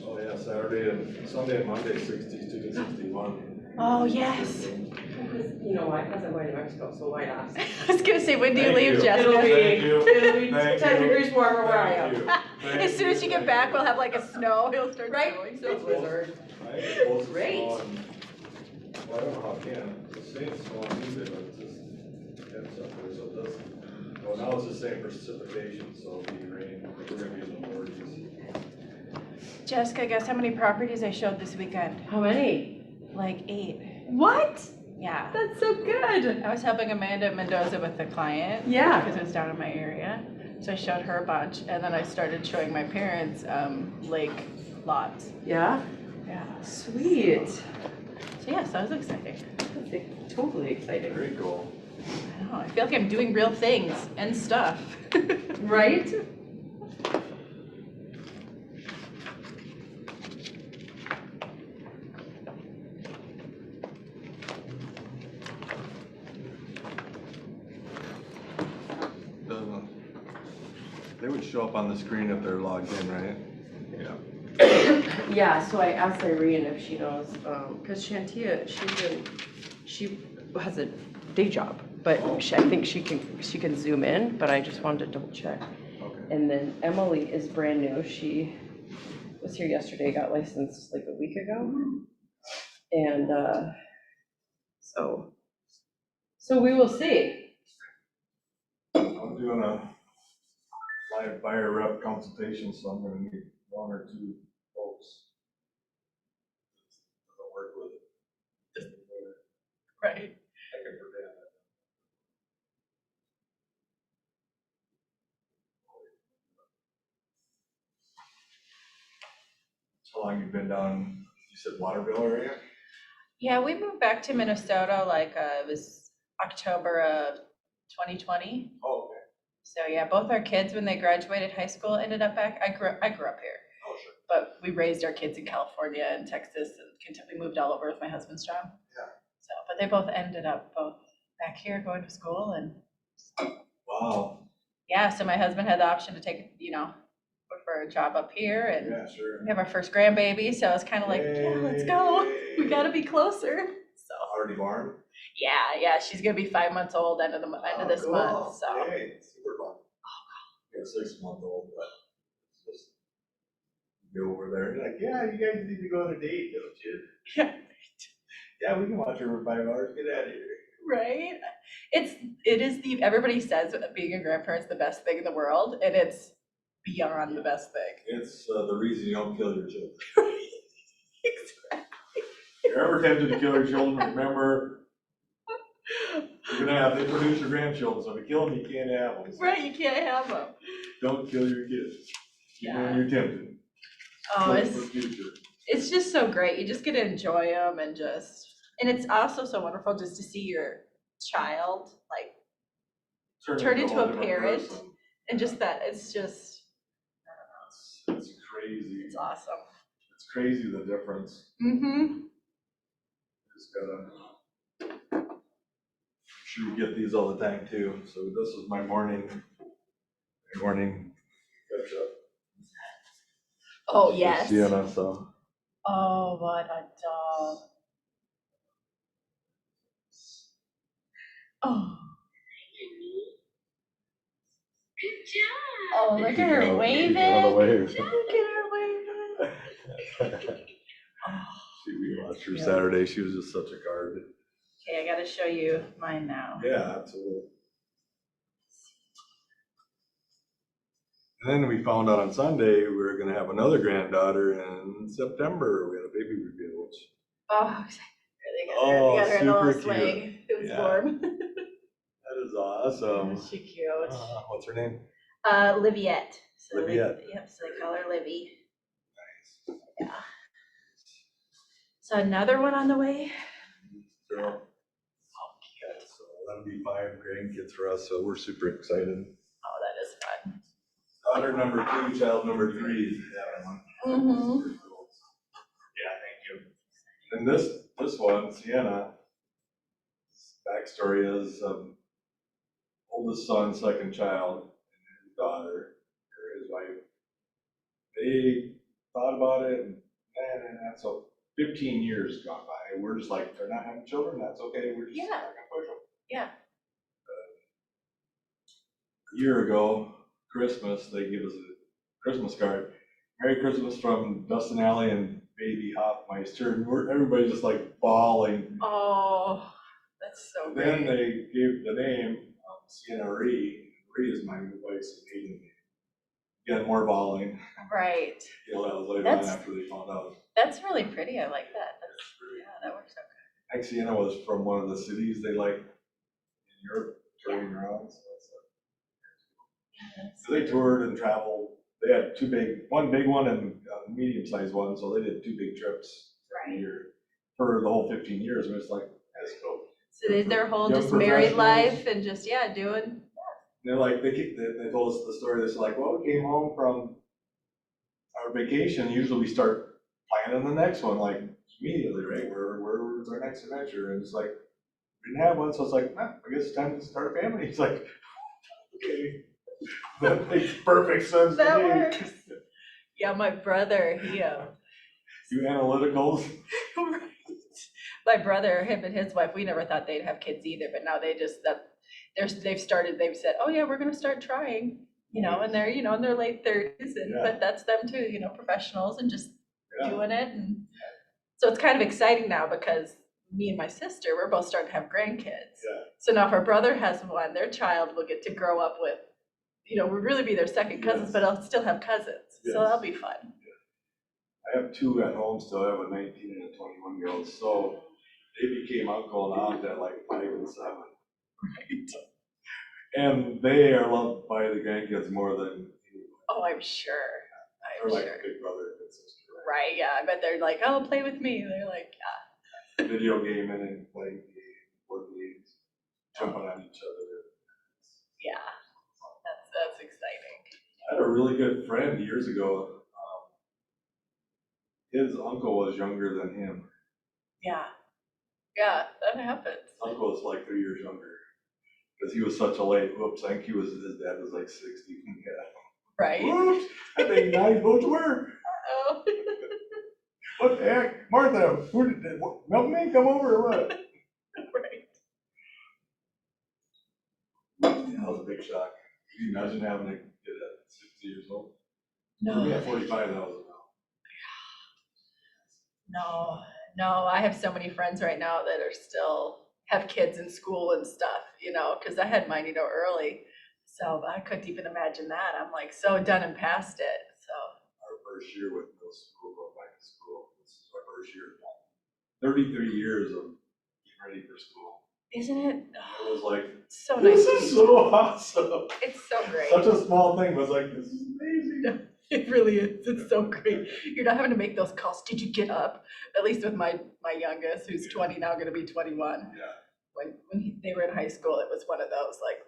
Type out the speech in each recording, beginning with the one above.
Oh yeah, Saturday and Sunday and Monday, 62 to 61. Oh, yes. You know why? Because I'm going to Mexico, so why not? I was gonna say, when do you leave, Jessica? It'll be 10 degrees warmer where I am. As soon as you get back, we'll have like a snow, it'll start Right? snowing. So blizzard. Great. Well, I don't know how it can. It's saying it's snowing Tuesday, but it's just heads up there, so it doesn't. Well, now it's the same precipitation, so it'll be rain. We're gonna be in the 40s. Jessica, guess how many properties I showed this weekend? How many? Like 8. What? Yeah. That's so good. I was helping Amanda Mendoza with the client. Yeah. Because it was down in my area. So I showed her a bunch, and then I started showing my parents lake lots. Yeah? Yeah. Sweet. So yeah, so that was exciting. That's totally exciting. Very cool. I know, I feel like I'm doing real things and stuff. Right? They would show up on the screen if they're logged in, right? Yeah. Yeah, so I asked Irene if she knows, because Shantia, she has a day job, but I think she can zoom in, but I just wanted to double check. Okay. And then Emily is brand new. She was here yesterday, got licensed like a week ago. And so we will see. I'm doing a live buyer rep consultation, so I'm gonna need 1 or 2 folks. I'll work with it. Right. I can prevent it. How long you been down, you said Waterville area? Yeah, we moved back to Minnesota like it was October of 2020. Oh, okay. So yeah, both our kids when they graduated high school ended up back. I grew up here. Oh, sure. But we raised our kids in California and Texas and Kentucky. We moved all over with my husband's job. Yeah. So, but they both ended up back here going to school and. Wow. Yeah, so my husband had the option to take, look for a job up here and Yeah, sure. we have our first grandbaby. So it's kind of like, yeah, let's go. We got to be closer. So. Already born? Yeah, she's gonna be 5 months old end of this cool. month. So. Hey, super fun. You're 6-month-old, but it's just go over there. You're like, yeah, you guys need to go on a date, don't you? Yeah. Yeah, we can watch her for 5 hours. Get out of here. Right. It is everybody says being a grandparent's the best thing in the world, and it's beyond the best thing. It's the reason you don't kill your children. Exactly. If you're ever tempted to kill your children, remember, you're gonna have to produce your grandchildren. So if you kill them, you can't have them. So Right, you can't have them. don't kill your kids. Yeah. Even when you're tempted. Oh, Look for the future. it's just so great. You just get to enjoy them and it's also so wonderful just to see your child like turn into whole a different parent. person. And just that, it's just, It's crazy. it's awesome. It's crazy the difference. Mm-hmm. Just gotta make sure you get these all the time too. So this is my morning catch up. Oh, yes. Sienna, so. Oh, what a dog. Oh. Good job. Oh, look at her waving. Look at her waving. Look at her waving. We watched her Saturday. She was just such a card. Okay, I gotta show you mine now. Yeah, absolutely. And then we found out on Sunday we were going to have another granddaughter in September. We had a baby reveal, which. Oh, they got her in the little super swing. It was Yeah. warm. That is awesome. Isn't she cute? What's her name? Liviette. So Liviette. Yep, so they call her Livy. Nice. Yeah. So another one on the way. Girl. Oh, cute. So that'll be 5 grandkids for us, so we're super excited. Oh, that is fun. Daughter number 2, child number 3 is having one. Mm-hmm. Yeah, thank you. And this one, Sienna, backstory is, oldest son, second child, and his daughter, or his wife, they thought about it, and so 15 years gone by, and we're just like, they're not having children, that's okay, we're just not gonna push them. Yeah. A year ago, Christmas, they give us a Christmas card. Merry Christmas from Dustin Alley and baby Hoffmeister, and everybody's just like bawling. Oh, that's so Then great. they gave the name, Sienna Ree. Ree is my wife's maiden name. Again, more bawling. Right. You know, that was later on That's- after they found out. That's really pretty. I like that. Yeah, that works out Next, Sienna was from one of the cities they like in Europe, touring around. So good. they toured and traveled. They had one big one and a medium-sized one, so they did 2 big trips a Right. year for the whole 15 years. And it's like, let's go. So their whole Young just married professionals. life and just, yeah, doing. They're like, they told us the story. They're like, well, we came home from our vacation. Usually we start planning the next one, like immediately, right? Where's our next adventure? And it's like, we didn't have one, so it's like, I guess it's time to start a family. He's like, okay, that makes perfect sense to That me. works. Yeah, my brother, You analyticals. right. My brother, him and his wife, we never thought they'd have kids either, but now they've said, oh yeah, we're gonna start trying, and they're, in their late 30s, Yeah. but that's them too, professionals and just Yeah. doing it. And so it's kind of exciting now because me and my sister, we're both starting to have grandkids. Yeah. So now if our brother has one, their child will get to grow up with, we'll really be their second cousins, Yes. but I'll still have cousins. Yes. So that'll be fun. I have 2 at home still. I have a 19 and a 21-year-old. So they became uncle and aunt at like 5 and 7. Right. And they are loved by the grandkids more than anybody. Oh, I'm sure. They're I'm like sure. big brother and sister. Right, yeah, I bet they're like, oh, play with me. They're like, yeah. Video gaming and playing board games, jumping on each other. Yeah, that's exciting. I had a really good friend years ago. His uncle was younger than him. Yeah, yeah, that happens. Uncle was like 3 years younger. Because he was such a late, whoops, I think his dad was like 60. Yeah. Right? Whoops, I think now he's supposed to work. Oh. What the heck? Martha, milk me? Come over or what? Right. Yeah, that was a big shock. Can you imagine having a kid at 60 years old? For me No, at 45, that was enough. no, I have so many friends right now that are still have kids in school and stuff, because I had mine, early. So I couldn't even imagine that. I'm like so done and past it, so. Our first year with middle school, going back to school, this is our first year. 33 years of getting ready for school. Isn't it? It was like, So nice. this to is be so awesome. It's so great. Such a small thing, but it's like, this is amazing. It really is. It's so great. You're not having to make those calls. Did you get up? At least with my youngest, who's 20 now, gonna be 21. Yeah. When they were in high school, it was one of those, like,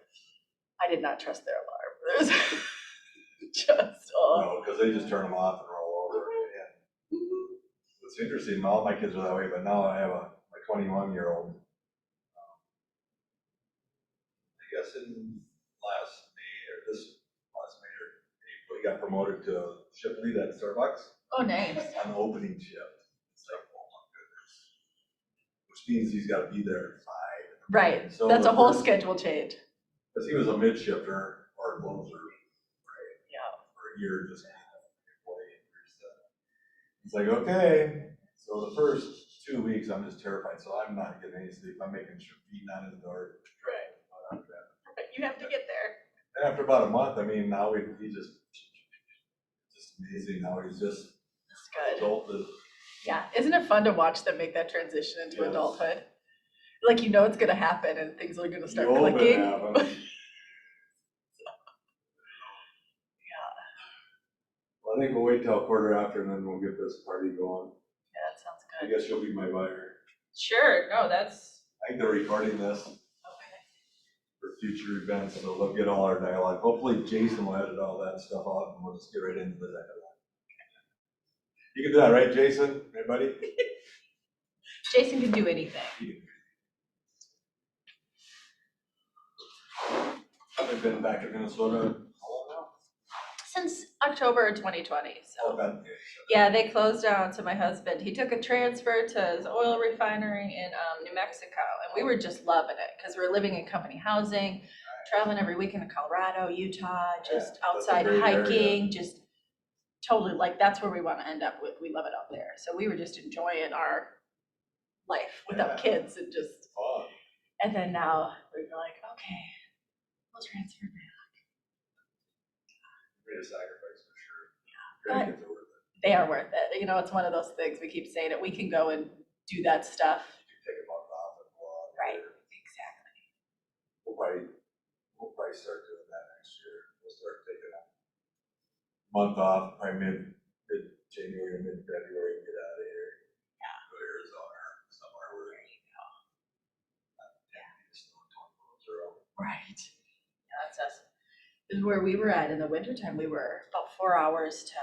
I did not trust their alarm. It was just, No, because they just turn them off and roll over. And it's interesting, all my kids are that way, but now I have a 21-year-old. I guess in last May or April, he got promoted to shift lead at Starbucks oh, nice. on the opening shift. It's like, oh my goodness. Which means he's got to be there at 5. Right, So that's the a whole first- schedule change. Because he was a mid-shifter or a closer, right? Yeah. For a year, just it's like, okay, so the first 2 weeks, I'm just terrified, so I'm not getting any sleep. I'm making sure feeding on his door. Right. You have to get there. And after about a month, I mean, now he's just amazing. Now he's just That's good. adulted. Yeah, isn't it fun to watch them make that transition into Yes. adulthood? Like, it's gonna happen and things are gonna start You hope it clicking. happens. Well, I think we'll wait till a quarter after and then we'll get this party going. Yeah, that sounds I good. guess you'll be my buyer. Sure, no, that's, I think they're recording this okay. for future events, so they'll get all our dialogue. Hopefully Jason will edit all that stuff out and we'll just get right into the dialogue. You can do that, right, Jason? Hey, buddy? Jason can do anything. I've been back in Minnesota, how long now? Since October 2020, so. Okay. Yeah, they closed down, so my husband, he took a transfer to his oil refinery in New Mexico, and we were just loving it, because we were living in company housing, traveling every weekend to Colorado, Utah, just Yeah, that's a outside great area. hiking, just totally, like, that's where we want to end up with, we love it out there. So we were just enjoying our life without Yeah. kids and just, Fun. and then now we're like, okay, we'll transfer back. Made a sacrifice for sure. But- Grandkids are worth it. They are worth it. You know, it's one of those things, we keep saying it, we can go and do that stuff. You take a month off and go out. Right. there. Exactly. We'll probably start doing that next year. We'll start taking a month off, probably mid-January, mid-February, get out of here. Yeah. Go to Arizona, somewhere where There you go. it's still 20 miles around. Right. Yeah, that's us. Is where we were at in the wintertime, we were about 4 hours to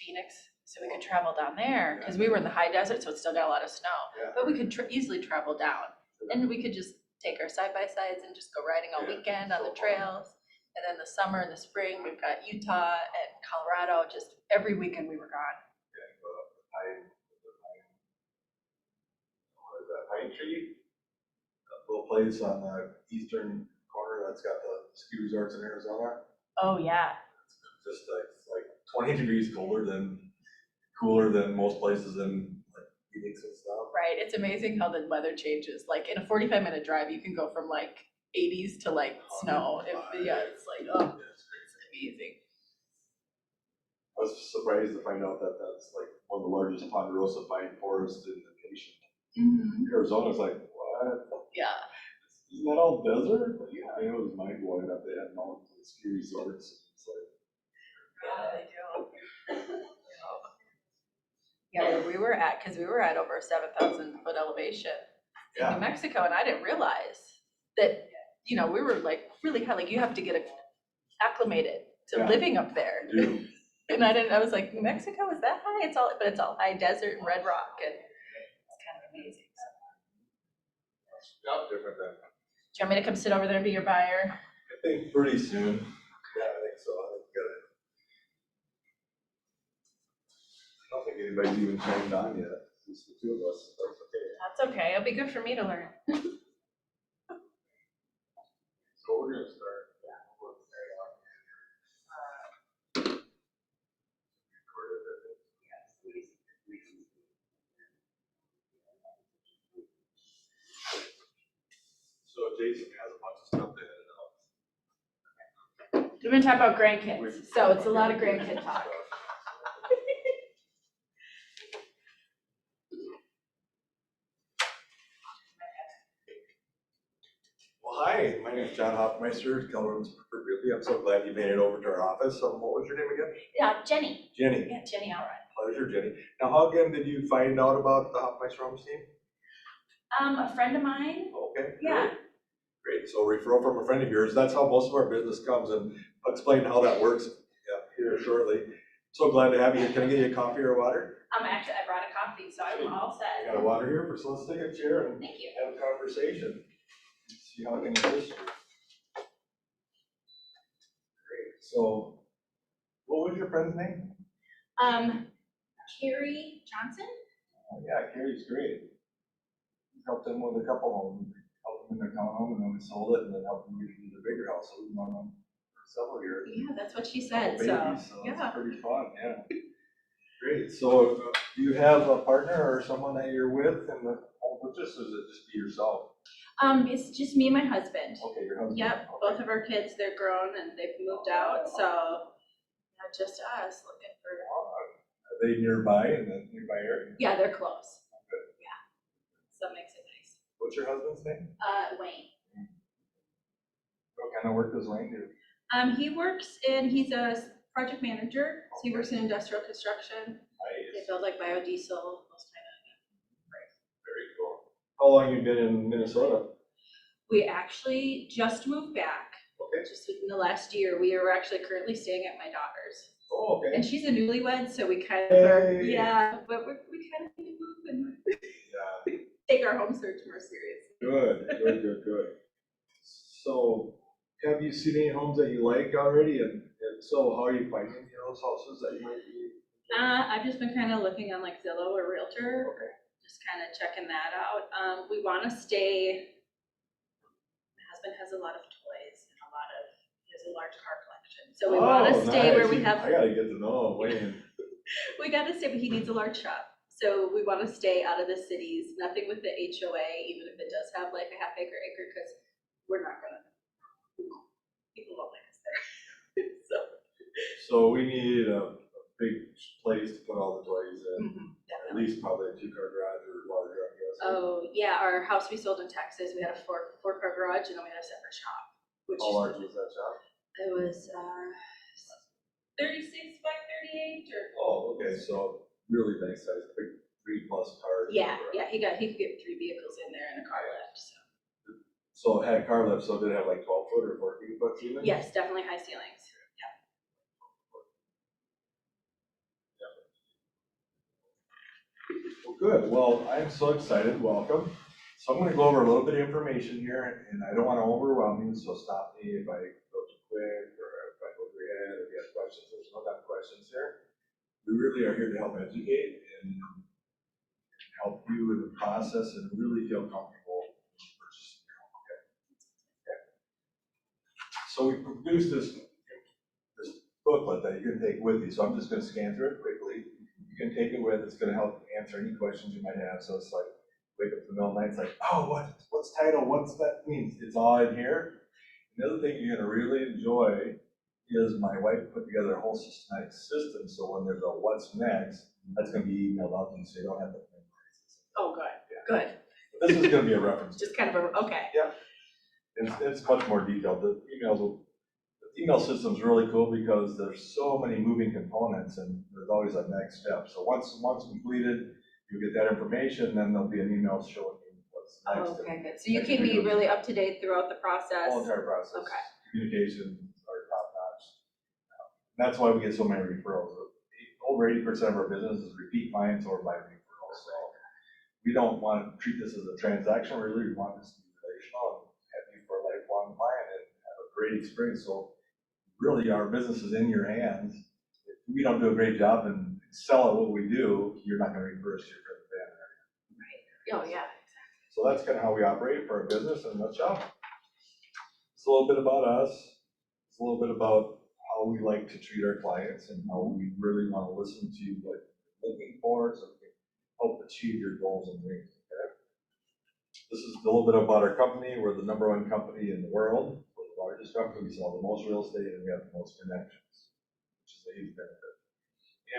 Phoenix, so we could travel down there, because we were in the high desert, so it still got a lot of snow. Yeah. But we could easily travel down, and we could just take our side-by-sides and just go riding all Yeah, weekend on so the fun. trails. And then the summer and the spring, we've got Utah and Colorado, just every weekend we were gone. Yeah, go up the what is that, Pine Tree? That little place on the eastern corner that's got the ski resorts in Arizona. Oh, yeah. Just like 20 degrees cooler than most places in like Phoenix and stuff. Right, it's amazing how the weather changes. Like in a 45-minute drive, you can go from like 80s to like snow. Yeah, it's like, oh, Yeah, it's crazy. it's amazing. I was surprised to find out that that's like one of the largest ponderosa pine forests in the nation. Arizona's like, what? Yeah, Isn't that all desert? Yeah, I mean, it was mind blowing that they had mountains and ski resorts. It's like, yeah, they do. Yeah, where we were at, because we were at over 7,000 foot elevation in yeah, New Mexico, and I didn't realize that, you know, we were like really high, like you have to get acclimated to Yeah. living up there. dude. And I was like, New Mexico, is that high? But it's all high desert and red rock, and it's kind of amazing. So, Not different than, do you want me to come sit over there and be your buyer? I think pretty soon. Yeah, I think so. I think we gotta. I don't think anybody's even signed on yet. Just the two of us. That's okay. That's okay, it'll be good for me to learn. So we're gonna start. So Jason has a bunch of stuff to edit out. We're gonna talk about grandkids, so it's a lot of grandkid talk. Well, hi, my name is Jon Hoffmeister, Kellerman's Preferred Realty. I'm so glad you made it over to our office. What was your name again? Yeah, Jenny. Jenny. Yeah, Jenny Alright. Pleasure, Jenny. Now, how again did you find out about the Hoffmeister Home team? A friend of mine, Okay. yeah. Great. So referral from a friend of yours. That's how most of our business comes, and I'll explain how that works here shortly. So glad to have you here. Can I get you a coffee or water? Actually, I brought a coffee, so I'm all I set. got a water here, so let's take a chair and Thank you. have a conversation. See how I can assist you. Great. So, what was your friend's name? Carrie Johnson? Oh, yeah, Carrie's great. Helped him with a couple homes. Helped him in their townhome, and then we sold it, and then helped him get into the bigger house. So we've known him for several years. Yeah, that's what she said, Couple so, babies, so yeah. it's pretty fun, yeah. Great. So, do you have a partner or someone that you're with in the home purchase, or is it just be yourself? It's just me and my husband. Okay, your husband. Yep, Okay. both of our kids, they're grown and they've moved out, so yeah, just us looking for, Are they nearby in the nearby area? yeah, they're close. Good. Yeah, so it makes it nice. What's your husband's name? Wayne. What kind of work does Wayne do? He's a project manager, so he works in industrial construction. They Nice. build like biodiesel, those kind of. Very cool. How long you been in Minnesota? We actually just moved back, Okay. just within the last year. We are actually currently staying at my daughter's. Oh, okay. And she's a newlywed, so we kind of are, Hey. yeah, but we kind of need to move and. Yeah. take our home search more seriously. Good. So, have you seen any homes that you like already, and so how are you finding those houses that you might be? I've just been kind of looking on like Zillow or Realtor, Okay. just kind of checking that out. We want to stay, my husband has a lot of toys and he has a large car collection. So we want to stay where we have, I gotta get to know Wayne. we got to stay, but he needs a large shop. So we want to stay out of the cities, nothing with the HOA, even if it does have like a half acre, because we're not gonna, people won't like us there. So we need a big place to put all the toys in, at Definitely. least probably a 2-car garage or larger, I guess. Oh, yeah, our house we sold in Texas, we had a four-car garage and then we had a separate shop, which How large was that shop? it was 36 by 38 or. Oh, okay, so really nice size, big 3+ cars. Yeah, he could get 3 vehicles in there and a car lift, so. So it had car lift, so did it have like 12-foot or 14-foot ceilings? Yes, definitely high ceilings. Well, good. Well, I'm so excited. Welcome. So I'm going to go over a little bit of information here, and I don't want to overwhelm you, so stop me if I go too quick or if I go over your head, if you have questions. There's no doubt questions here. We really are here to help educate and help you in the process and really feel comfortable purchasing your home. Okay. So we produced this booklet that you can take with you. So I'm just going to scan through it quickly. You can take it with, it's gonna help answer any questions you might have, so it's like, wake up in the middle of the night, it's like, oh, what's title, what's that mean? It's all in here. The other thing you're gonna really enjoy is my wife put together a whole systematic system, so when there's a what's next, that's gonna be emailed out to you, so you don't have to memorize it. Oh, good, Yeah. good. But this is gonna be a reference. Just kind of okay. It's much more detailed. The email system's really cool because there's so many moving components and there's always a next step. So once completed, you get that information, then there'll be an email showing you what's next. Okay, good. So you keep me really up to date throughout the process? Whole entire process. Okay. Communication are top notch. That's why we get so many referrals. Over 80% of our business is repeat clients or by referrals. So we don't want to treat this as a transaction, really. We want this to be relational and have you for a lifelong client and have a great experience. So really, our business is in your hands. If we don't do a great job and sell at what we do, you're not gonna refer us to your friend and family. Oh, yeah, exactly. So that's kind of how we operate for our business in a nutshell. It's a little bit about us. It's a little bit about how we like to treat our clients and how we really want to listen to what you're looking for so we can help achieve your goals and dreams. Okay? This is a little bit about our company. We're the #1 company in the world. Largest company, we sell the most real estate and we have the most connections, which is a huge benefit.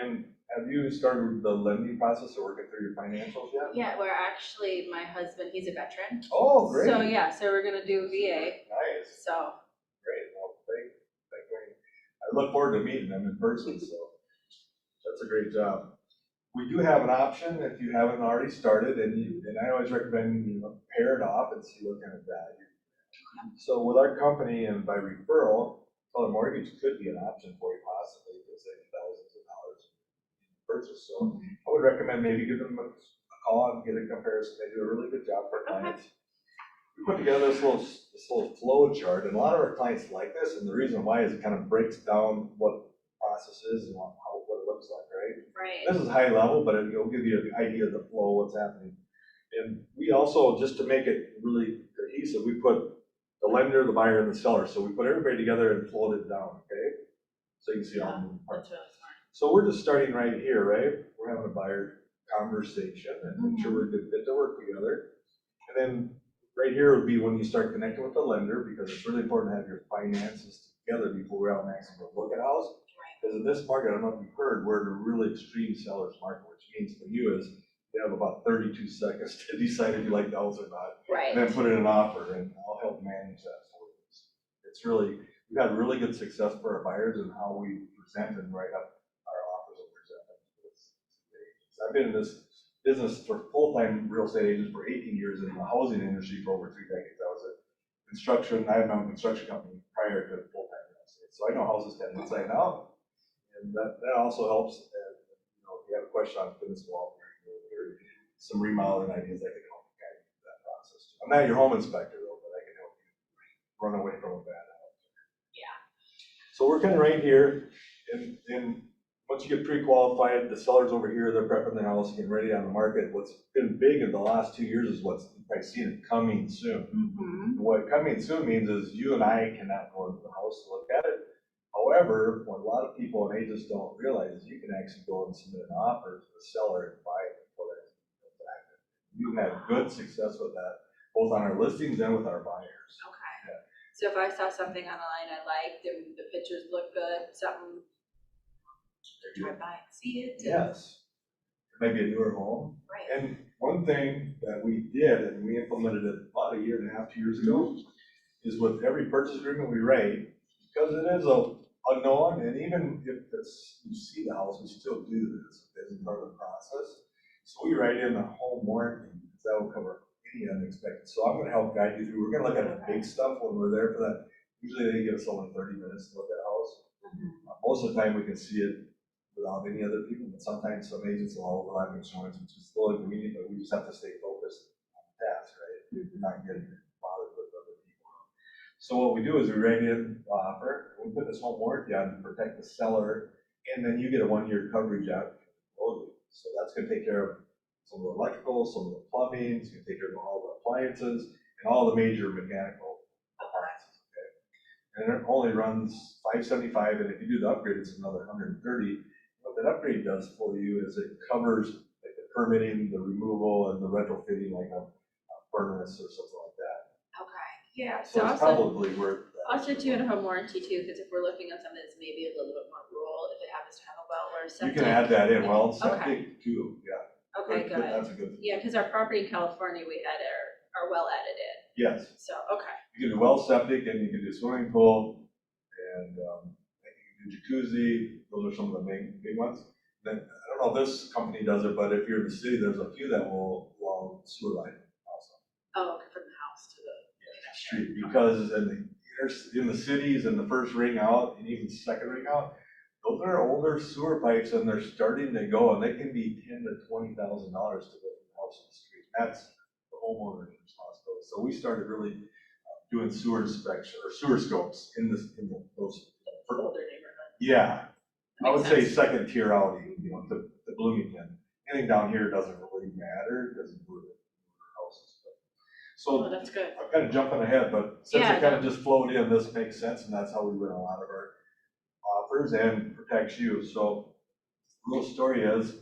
And have you started the lending process or working through your financials yet? Yeah, we're actually, my husband, he's a veteran. Oh, great. So, yeah, so we're gonna do VA, Nice, so. great. Well, thank you. I look forward to meeting them in person, so that's a great job. We do have an option if you haven't already started, and I always recommend, pair it off and see what kind of value. So with our company and by referral, color mortgage could be an option for you possibly to save thousands of dollars in purchase. So I would recommend maybe give them a call and get a comparison. They do a really good job for clients. We put together this little flow chart, and a lot of our clients like this, and the reason why is it kind of breaks down what the process is and what it looks like, right? Right. This is high level, but it'll give you an idea of the flow, what's happening. And we also, just to make it really cohesive, we put the lender, the buyer, and the seller. So we put everybody together and floated it down, okay? So you can see all the moving parts. That's really smart. So we're just starting right here, right? We're having a buyer conversation and make sure we're a good fit to work together. And then right here would be when you start connecting with the lender, because it's really important to have your finances together before we're out next to look at a house. Because in this market, I don't know if you've heard, we're in a really extreme seller's market, which means for you is you have about 32 seconds to decide if you like the house or not. Right. And then put in an offer, and I'll help manage that for you. It's really, we've had really good success for our buyers and how we present and write up our offers and present them to the agents. I've been in this business for full-time real estate agents for 18 years in the housing industry for over 3 decades. I was a construction, I had my own construction company prior to full-time real estate. So I know houses kind of inside and out. And that also helps, if you have a question on fitness wall, or some remodeling ideas, I can help you I'm not your home inspector though, but I can help you run away from a bad house. Yeah. So we're kind of right here, and once you get pre-qualified, the seller's over here, they're prepping the house, getting ready on the market. What's been big in the last 2 years is what's, I've seen it coming soon. Mm-hmm. What coming soon means is you and I cannot go into the house to look at it. However, what a lot of people and agents don't realize is you can actually go and submit an offer to the seller and buy it before that. You've had good success with that, both on our listings and with our buyers. Okay. Yeah. So if I saw something online I liked and the pictures look good, something, drive by and see it. Yes. Maybe a newer home. Right. And one thing that we did, and we implemented it about 1.5 years, 2 years ago, is with every purchase agreement we write, because it is a unknown, and even if it's, you see the house, we still do this as part of the process. So we write in the home warranty, because that will cover any unexpected. So I'm gonna help guide you through. We're gonna look at the big stuff when we're there for that. Usually they give us only 30 minutes to look at a house. Most of the time we can see it without any other people, but sometimes some agents will overlap insurance, which is still inconvenient, but we just have to stay focused on the task, right? We're not getting bothered with other people. So what we do is we write in the offer, we put this home warranty on to protect the seller, and then you get a 1-year coverage out closing. So that's gonna take care of some of the electrical, some of the plumbing, it's gonna take care of all the appliances, and all the major mechanical appliances, okay? And it only runs $575, and if you do the upgrade, it's another $130. What that upgrade does for you is it covers like the permitting, the removal, and the retrofitting, like a furnace or something like that. Okay, yeah, So so it's also, probably worth that. also too in a home warranty too, because if we're looking at something that's maybe a little bit more rural, if it happens to have a well or a You septic. can add that in, well, Okay. septic too, yeah. Okay, good. That's a good thing. Yeah, because our property in California, we had our well added in, Yes, so, okay. you can do well septic, and you can do swimming pool, and you can do jacuzzi, those are some of the main big ones. Then, I don't know if this company does it, but if you're in the city, there's a few that will along sewer line also. Oh, okay, from the house to the. Street, because in the cities and the first ring out and even second ring out, those are older sewer pipes and they're starting to go, and they can be $10,000 to $20,000 to go from the house to the street. That's the homeowner's responsibility. So we started really doing sewer inspection or sewer scopes in those. Older neighborhood. Yeah, I would Makes say sense. second tier out, to Bloomington. Anything down here doesn't really matter, doesn't move the houses. So Oh, that's good. I'm kind of jumping ahead, but since Yeah, it kind of just flowed in, this makes sense, and that's how we win a lot of our offers and protects you. So the little story is,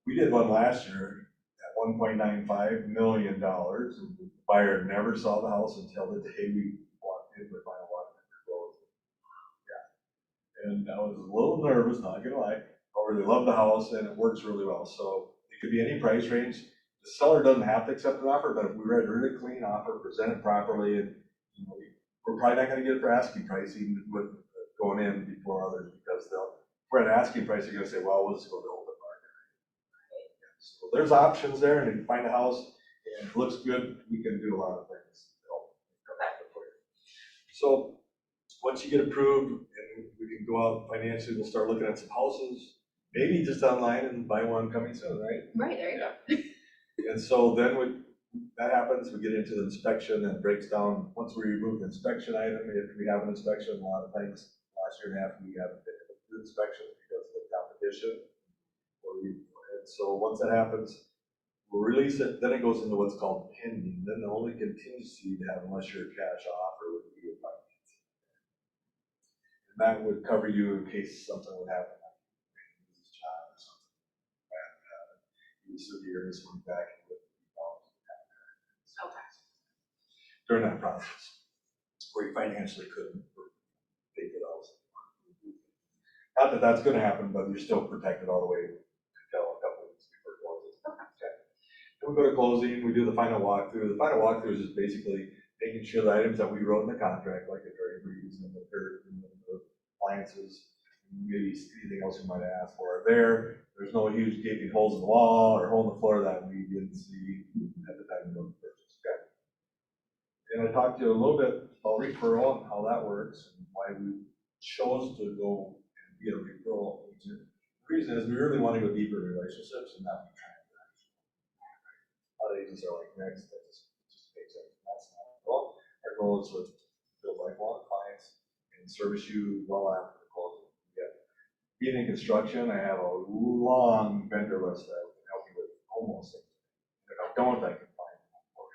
we did one last year at $1.95 million, and the buyer never saw the house until the day we walked in with final walk and closed. Yeah. And I was a little nervous, not gonna lie. I really love the house and it works really well. So it could be any price range. The seller doesn't have to accept an offer, but if we write a really clean offer, present it properly, and we're probably not gonna get it for asking price even with going in before others, because if we're at asking price, you're gonna say, well, we'll just go to open market. So there's options there, and if you find a house and it looks good, we can do a lot of things to help come back for you. So once you get approved and we can go out financially, we'll start looking at some houses, maybe just online and buy one coming soon, right? Right, there you go. And so then when that happens, we get into the inspection and it breaks down. Once we remove the inspection item, if we have an inspection, a lot of times last year and a half, we haven't been able to do inspections because of the competition. And so once that happens, we'll release it, then it goes into what's called pending. Then the only contingency you have, unless you're a cash offer, would be a financing. And that would cover you in case something would happen, like lose his job or something. You severe this one back with Okay. during that process, where you financially couldn't pay for those. Not that that's gonna happen, but you're still protected all the way until a couple weeks before closing. Okay. Then we go to closing, we do the final walkthrough. The final walkthrough is just basically making sure the items that we wrote in the contract, like the draperies and the curtains and the appliances, maybe anything else you might ask for are there. There's no huge gaping holes in the wall or hole in the floor that we didn't see at the time of the purchase. Okay. And I talked to you a little bit about referral and how that works and why we chose to go and be a referral agent. The reason is we really want to go deeper in relationships and not be transactional. A lot of agents are like, next, that just makes sense. goal is to build lifelong clients and service you well after the closing. Yeah. Being in construction, I have a long vendor list that can help you with almost anything. If I don't, I can find more.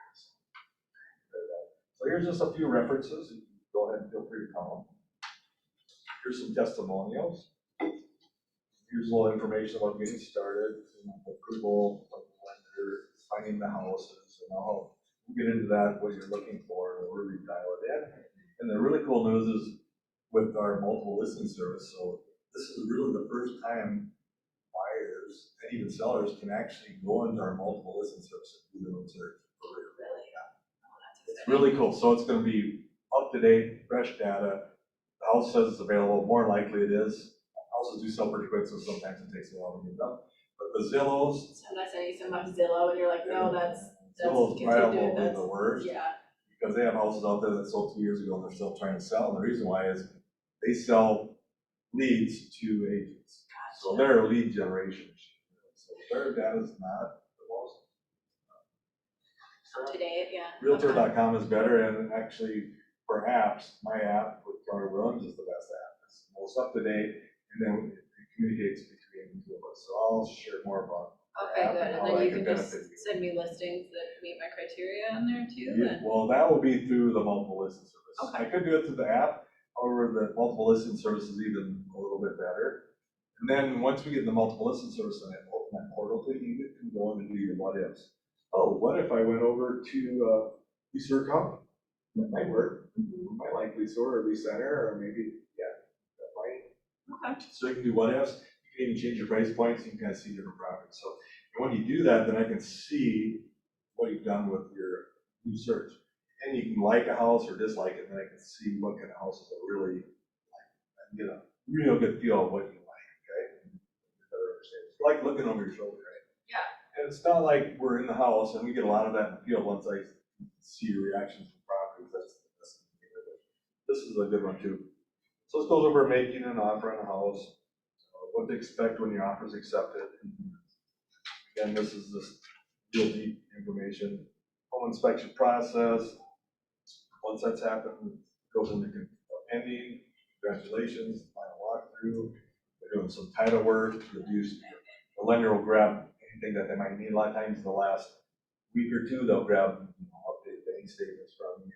So here's just a few references. You can go ahead and feel free to call them. Here's some testimonials. Here's a little information about getting started, approval, finding the houses, and I'll get into that, what you're looking for, and we'll really dial it in. And the really cool news is with our multiple listing service, so this is really the first time buyers and even sellers can actually go into our multiple listing service and do their own search. It's really cool. So it's going to be up to date, fresh data. The house says it's available. More likely it is. Houses do sell pretty quick, so sometimes it takes a while to get done. But the Zillows, Sometimes I need some of Zillow and you're like, no, that's Zillow's continued, probably the worst. yeah. Because they have houses out there that sold 2 years ago and they're still trying to sell. And the reason why is they sell leads to agents. So they're a lead generation machine. So their data is not the most. Up to date, yeah. Realtor.com is better, and actually for apps, my app with Keller Williams is the best app. It's the most up to date, and then it communicates between the two of us. So I'll share more about Okay, app good, and and how then that you can can just benefit you. send me listings that meet my criteria on there too, Yeah, and, well, that will be through the multiple listing service. Okay. I could do it through the app, however, the multiple listing service is even a little bit better. And then once we get the multiple listing service and I open that portal to you, you can go in and do your what ifs. Oh, what if I went over to Lisa County? That might work. Might like Lisa or Lisa Center, or maybe, yeah, that might. okay, So you can do what ifs. You can even change your price points. You can kind of see different properties. So when you do that, then I can see what you've done with your new search. And you can like a house or dislike it, and then I can see what kind of houses I really like. And get a real good feel of what you like, okay? Better understand. It's like looking over your shoulder, right? Yeah. And it's not like we're in the house, and we get a lot of that in the field once I see your reactions from properties. That's this is a good one too. So this goes over making an offer on a house, what to expect when your offer is accepted. Again, this is just real deep information. Home inspection process. Once that's happened, it goes into pending. Congratulations, final walkthrough. We're doing some title work. The lender will grab anything that they might need. A lot of times, the last week or two, they'll grab updated bank statements from you,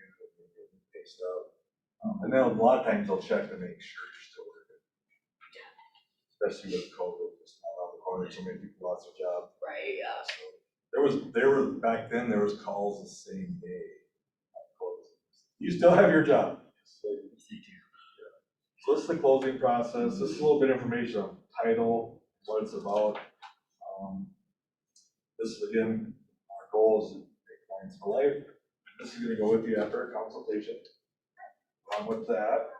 pay stuff, and then a lot of times they'll check to make sure you're still working. Especially with COVID, just not around the corner. So many people lost their job. Right, yeah. So there was back then. There was calls the same day. You still have your job. So this is the closing process. This is a little bit of information on title, what it's about. This is again, our goal is to make clients for life. This is going to go with you after a consultation. Along with that,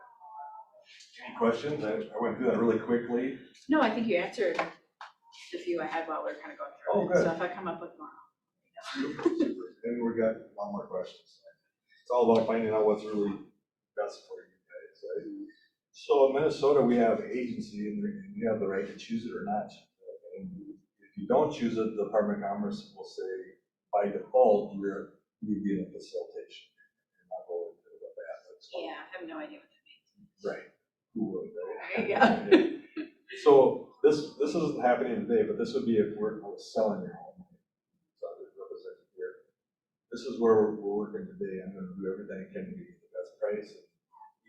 any questions? I went through that really quickly. no, I think you answered the few I had while we are kind of going Oh, through it, good. so if I come up with more. Super, super. And we got a lot more questions. It's all about finding out what's really best for you guys, right? So in Minnesota, we have agency, and you have the right to choose it or not. And if you don't choose it, the Department of Commerce will say, by default, you'd be in a facilitation. And I'll go into what that looks like. Yeah, I have no idea what that means. Right. Who would, right? Right, yeah. So this isn't happening today, but this would be if we're selling your home. So I represent here. This is where we're working today. I'm going to do everything I can to get you the best price and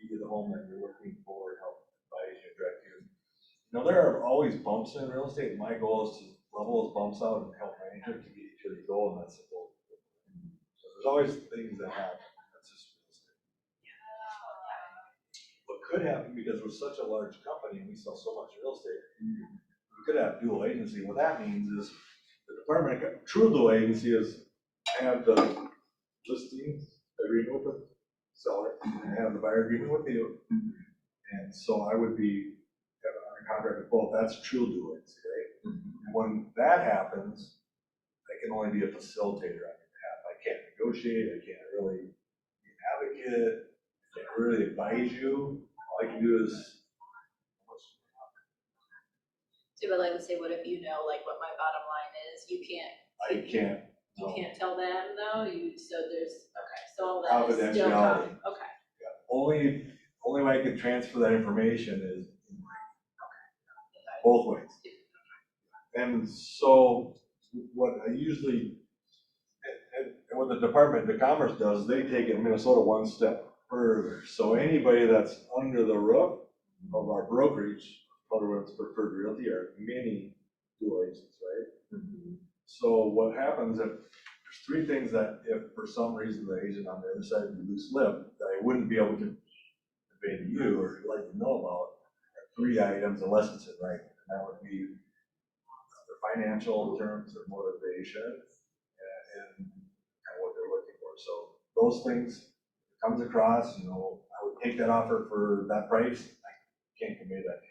give you the home that you're looking for, help advise you, direct you. You know, there are always bumps in real estate. My goal is to level those bumps out and help manage it to get you to the goal, and that's the goal. So there's always things that happen. That's just real estate. What could happen, because we're such a large company and we sell so much real estate, we could have dual agency. What that means is the department, true dual agency is I have the listing agreement with the seller, and I have the buyer agreement with you. And so I would be under contract with both. That's true dual agency, right? And when that happens, I can only be a facilitator on your behalf. I can't negotiate, I can't really be an advocate, I can't really advise you. All I can do is So, but like, let's say, what if you know, like, what my bottom line is, you can't. I can't You No. can't tell them though, so all that is still Confidentiality. okay. Only way I can transfer that information is both ways. And so what I usually, and what the Department of Commerce does, they take it in Minnesota one step further. So anybody that's under the roof of our brokerage, Florida's Preferred Realty, are mini dual agents, right? So what happens if, there's three things that if for some reason the agent on the other side of the loose lip, that I wouldn't be able to convey to you or let you know about, are three items unless it's in writing. And that would be their financial terms, their motivation, and kind of what they're looking for. So those things comes across, I would take that offer for that price. I can't convey that to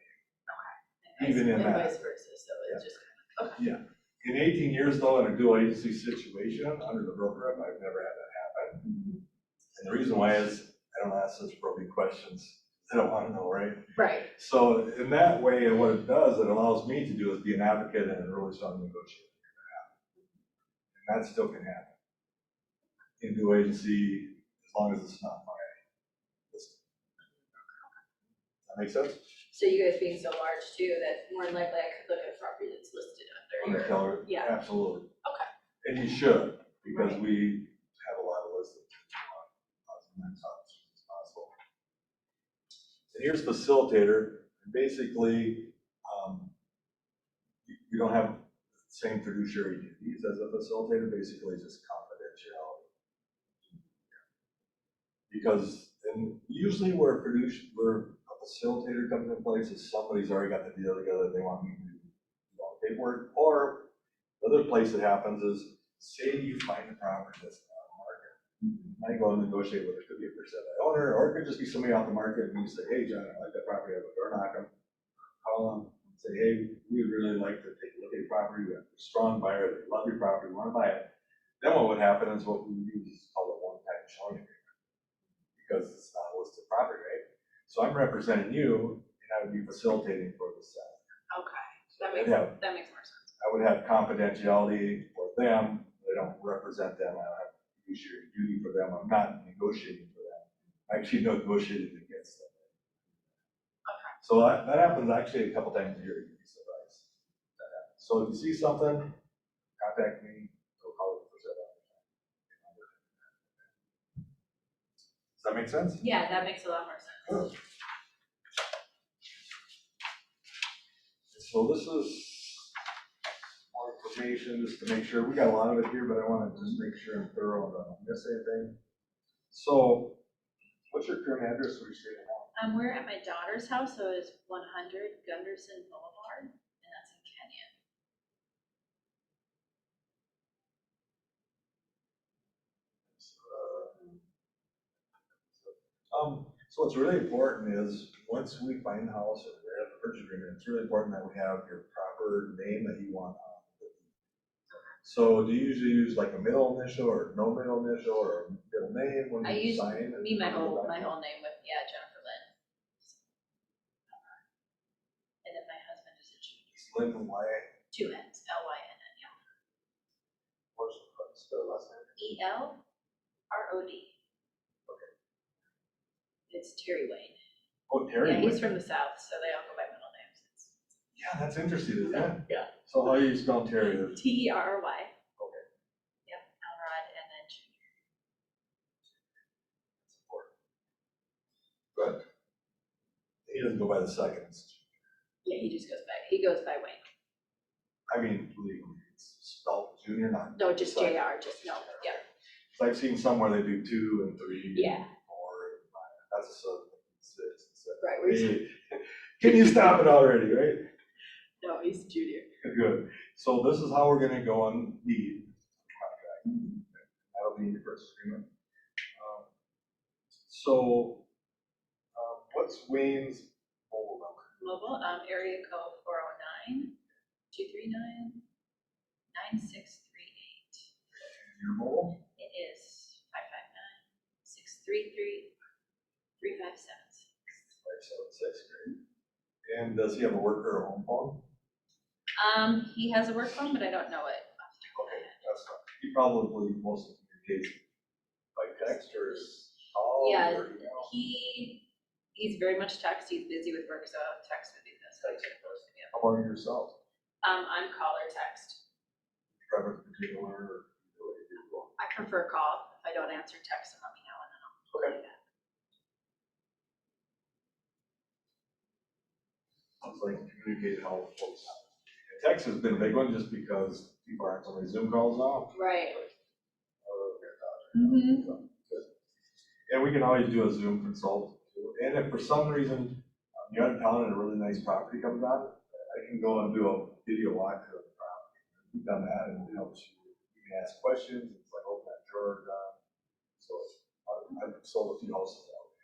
you. Even in And that. vice versa, so it's just kind of, okay. Yeah. In 18 years though, in a dual agency situation under the broker, I've never had that happen. And the reason why is I don't ask such probing questions. I don't want to know, right? Right. So in that way, what it does, it allows me to do is be an advocate and a really strong negotiator. And that still can happen. In dual agency, as long as it's not my listing. Does that make sense? So you guys being so large too, that more than likely I could look at a property that's listed under your. Keller, Yeah. absolutely. Okay. And you should, because Right. we have a lot of listings. We want as much as possible. And here's facilitator. Basically, you don't have the same fiduciary duties as a facilitator. Basically, just confidentiality. Because, and usually where a facilitator comes in place is somebody's already got the deal together, they want me to do all the paperwork, or the other place that happens is, say you find a property that's not on the market. I go and negotiate with it, could be a percent owner, or it could just be somebody off the market, and you say, hey, John, I like that property, I have a door knock them, call them, say, hey, we'd really like to take a look at your property, we have a strong buyer, they love your property, we want to buy it. Then what would happen is what we use is called a one-time showing agreement, because it's not a listed property, right? So I'm representing you, and I would be facilitating for the seller. Okay, that makes more sense. I would have confidentiality for them, I don't represent them, I don't have fiduciary duty for them, I'm not negotiating for them. I'm actually negotiating against them. Okay. So that happens actually a couple times a year, you'd be surprised. That happens. So if you see something, contact me, or call me for that. Does that make sense? Yeah, that makes a lot more sense. So this is more information, just to make sure, we got a lot of it here, but I want to just make sure I'm thorough and don't miss anything. So, what's your current address where you're staying now? We're at my daughter's house, so it's 100 Gunderson Boulevard, and that's in Kenyon. So what's really important is, once we find a house or we have a purchase agreement, it's really important that we have your proper name that you want on the deed. So do you usually use like a middle initial or no middle initial or middle name when I you use sign? my whole name with, Jennifer Lynn. And then my husband is a junior. Lynn and Wyatt. 2 N's, L-Y-N-N, yeah. What's the last name? E-L-R-O-D. Okay. It's Terry Wayne. Oh, Terry. Yeah, he's Wayne. from the south, so they all go by middle names. Yeah, that's interesting, isn't it? Yeah. So how do you spell Terry? T-E-R-R-Y. Okay. Yep, Elrod and then Junior. That's important. But he doesn't go by the seconds. Yeah, he goes by Wayne. I mean, legally, it's spelled junior, not. No, just second. JR, just no, yeah. So I've seen somewhere they do 2 and 3. Yeah. Or that's a 7, 6, and 7. Right, where's Hey, can you stop it already, right? No, he's junior. Good. So this is how we're gonna go on deed contract. That'll be in your purchase agreement. What's Wayne's mobile number? Mobile, area code 409-239-9638. And your mobile? It is 559-633-3576. 576, great. And does he have a work or a home phone? He has a work phone, but I don't know it. Okay, that's fine. You probably mostly communicates by text or call Yeah, or email. He's very much text, he's busy with work, so text would be the best way to approach him, yeah. How about yourself? I'm call or text. Preference between one or the way you do both? I prefer call. If I don't answer, text and let me know, and then I'll call you back. Sounds like communicate how folks. Text has been a big one just because people aren't on Zoom calls now. Right. Mm-hmm. And we can always do a Zoom consult. And if for some reason you're out of town and a really nice property comes on, I can go and do a video walkthrough of the property. We've done that and it helps you can ask questions. It's like open that drawer down. So I've sold a few houses that way.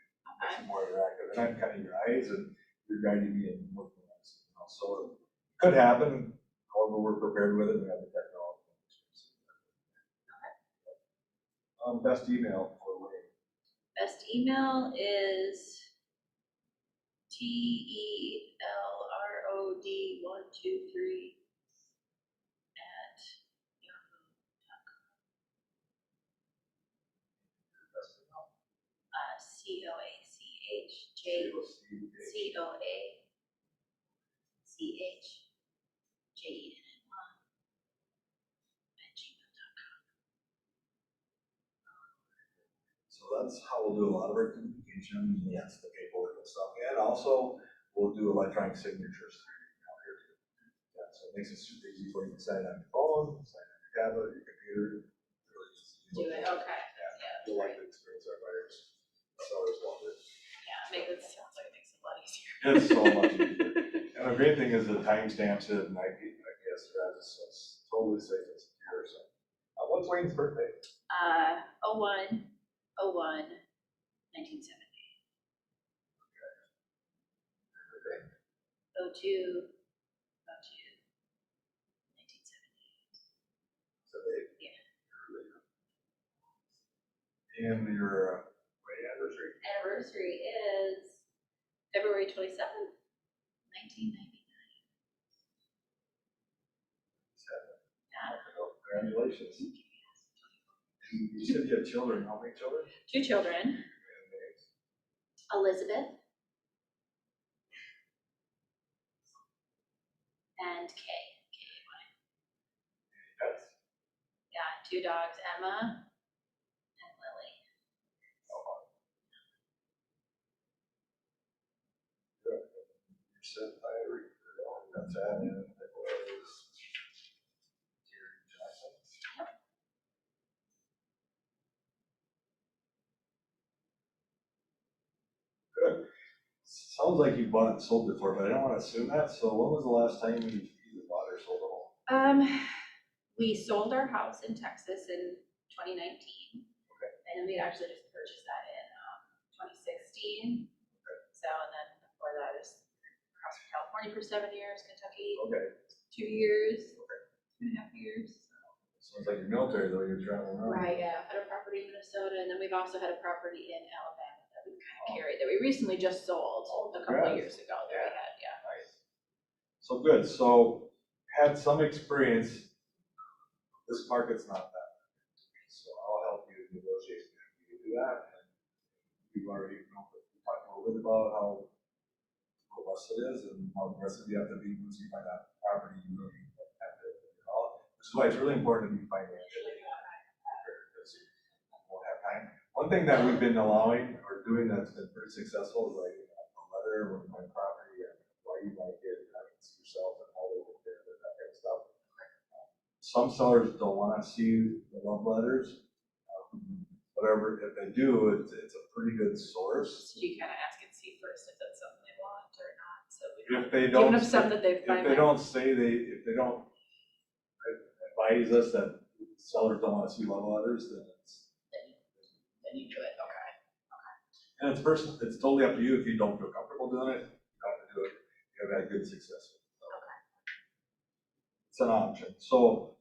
It's more interactive. And I'm kind of your eyes and you're guiding me and looking at us. So it could happen. However, we're prepared with it. We have the technology. Best email for Wayne. Best email is TELROD123 at yahoo.com. COACHJCOACHEN@gmail.com. So that's how we'll do a lot of our communication, yes, the paperwork and stuff, and also we'll do electronic signatures through your email here too. Yeah, so it makes it super easy for you to sign on your phone, sign on your tablet, your computer. Really easy. Do it, okay. Yeah, you'll like the experience our buyers, sellers love it. Yeah, it sounds like it makes it a lot easier. It's so much easier. And the great thing is the timestamps it and I guess that is so it's totally safe and secure. So, what's Wayne's birthday? 01/01/1970. Okay. 02/02/1970. So they. Yeah. And your wedding anniversary? Anniversary is February 27th, 1999. Yeah. Congratulations. And you said you have children. How many children? 2 children, And names? Elizabeth and Kay. K-A-Y. Pets? Yeah, 2 dogs, Emma and Lily. Good. You said that's that. And it was Jerry Johnson. Good. Sounds like you bought and sold before, but I don't want to assume that. So when was the last time you either bought or sold a home? We sold our house in Texas in 2019. Okay. And then we actually just purchased that in 2016. Okay. So, and then before that is across from California for 7 years, Kentucky, Okay. 2 years, Okay. 2.5 years. Sounds like you're military though, you're traveling around. Right, yeah, had a property in Minnesota, and then we've also had a property in Alabama that we've kind of carried, that we recently just sold a couple of years ago that we had, yeah. Nice. So good, so had some experience. This market's not that. So I'll help you negotiate if you do that. And you've already, we talked a little bit about how robust it is and how aggressive you have to be once you find that property, you really have to, which is why it's really important to be financially prepared because you won't have time. One thing that we've been allowing or doing that's been pretty successful is like a letter with my property and why you like it, and I can see yourself and how they compare it, that kind of stuff. Some sellers don't want to see the love letters. Whatever, if they do, it's a pretty good source. So you kind of ask and see first if that's something they want or not, so we If they don't, giving them some that they've if they don't say if they don't advise us that sellers don't want to see love letters, then then you do it, okay. and it's totally up to you if you don't feel comfortable doing it, you don't have to do it. You've had good success with it. So. Okay. It's an option. So,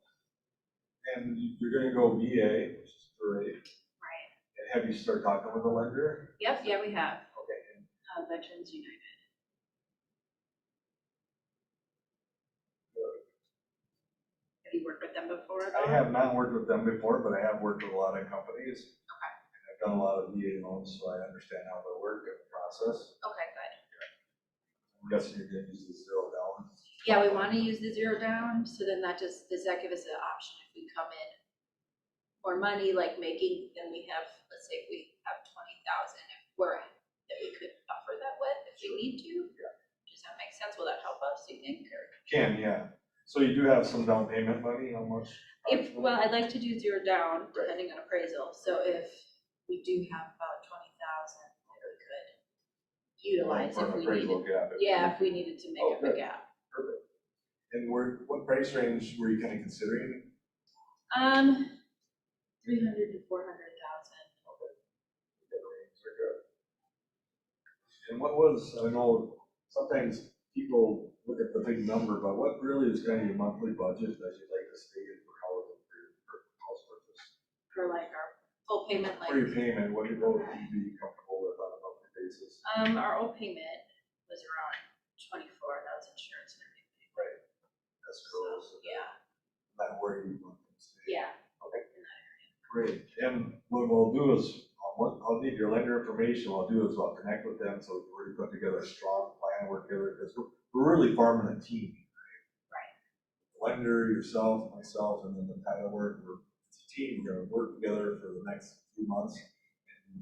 and you're gonna go VA, which is great. Right. And have you started talking with the lender? Yep, yeah, we have, Okay. And Veterans United. Have you you worked with them before at I all? have not worked with them before, but I have worked with a lot of companies. Okay. And I've done a lot of VA loans, so I understand how they work and the process. Okay, good. I'm guessing you're gonna use the zero down. Yeah, we want to use the zero down, so then does that give us an option if we come in more money, like making, then we have, let's say if we have 20,000, that we could buffer that with if we need to? Yeah. Does that make sense? Will that help us, do you think, or? Can, yeah. So you do have some down payment money, how much? Well, I'd like to do zero down, Right. depending on appraisal, so if we do have about 20,000, that we could utilize For if an we appraisal needed, gap. yeah, if we needed to make Oh, up a good. gap. Perfect. And what price range were you kind of considering? 300 to 400,000. They're good. And what was, I know sometimes people look at the big number, but what really is kind of your monthly budget that you'd like to stay in for your house purchase? For like our full payment, like, For your payment, what would you be comfortable with on a monthly basis? our old payment was around 24, that was insurance and everything. Right. That's cool. So, yeah, Not where you want to stay. yeah. Okay. Great. And what we'll do is, I'll need your lender information. What I'll do is I'll connect with them so we can really put together a strong plan, work together, because we're really farming a team. Right. Lender, yourself, myself, and then the title work, it's a team. We're gonna work together for the next few months and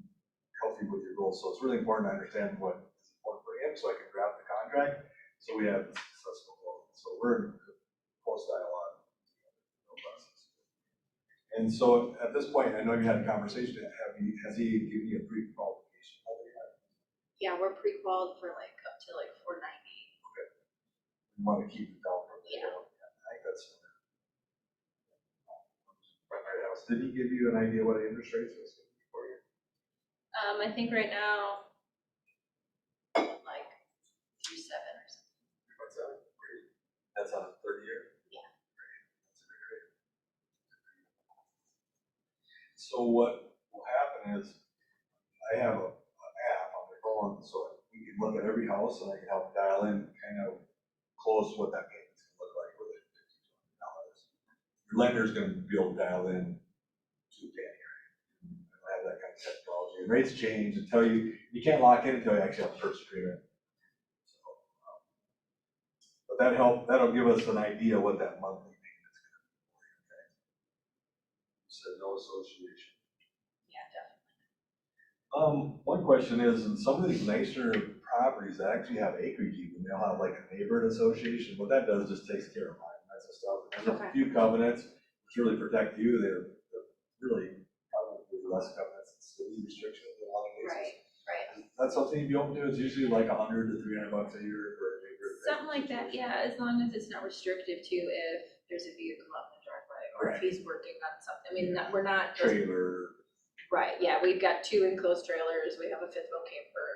help you with your goals. So it's really important to understand what is important for him, so I can draft the contract, so we have a successful goal. So we're in close dialogue. And so at this point, I know you had a conversation, has he given you a pre-qualification? Yeah, we're pre-qualified for like up to like 490. You want to keep it down from there? Yeah. I think that's. Right house. Did he give you an idea what interest rates was for you? I think right now, like 3.7 or something. What's that? Great. That's on a 30-year? Yeah. Great. That's a great rate. So what will happen is, I have an app on my phone, so we can look at every house and I can help dial in, kind of close what that payment's gonna look like with it, $50. Your lender's gonna be able to dial in to January. I have that kind of technology. And rates change until you can't lock in until you actually have a purchase agreement. So, but that'll give us an idea what that monthly payment is gonna be for you, okay? You said no association. Yeah, definitely. One question is, in some of these nicer properties that actually have acreage even, they'll have like a neighborhood association. What that does just takes care of mine, that's the stuff. There's a Okay. few covenants which really protect you. They're really probably less covenants than city restrictions in a lot of cases. Right. That's something you'd be open to. It's usually like $100 to $300 a year for a neighborhood. Something like that, yeah, as long as it's not restrictive to if there's a vehicle out in the driveway or if Right. he's working on something. I mean, we're not just, Trailer. right, yeah, we've got 2 enclosed trailers, we have a 5th-wheel camper.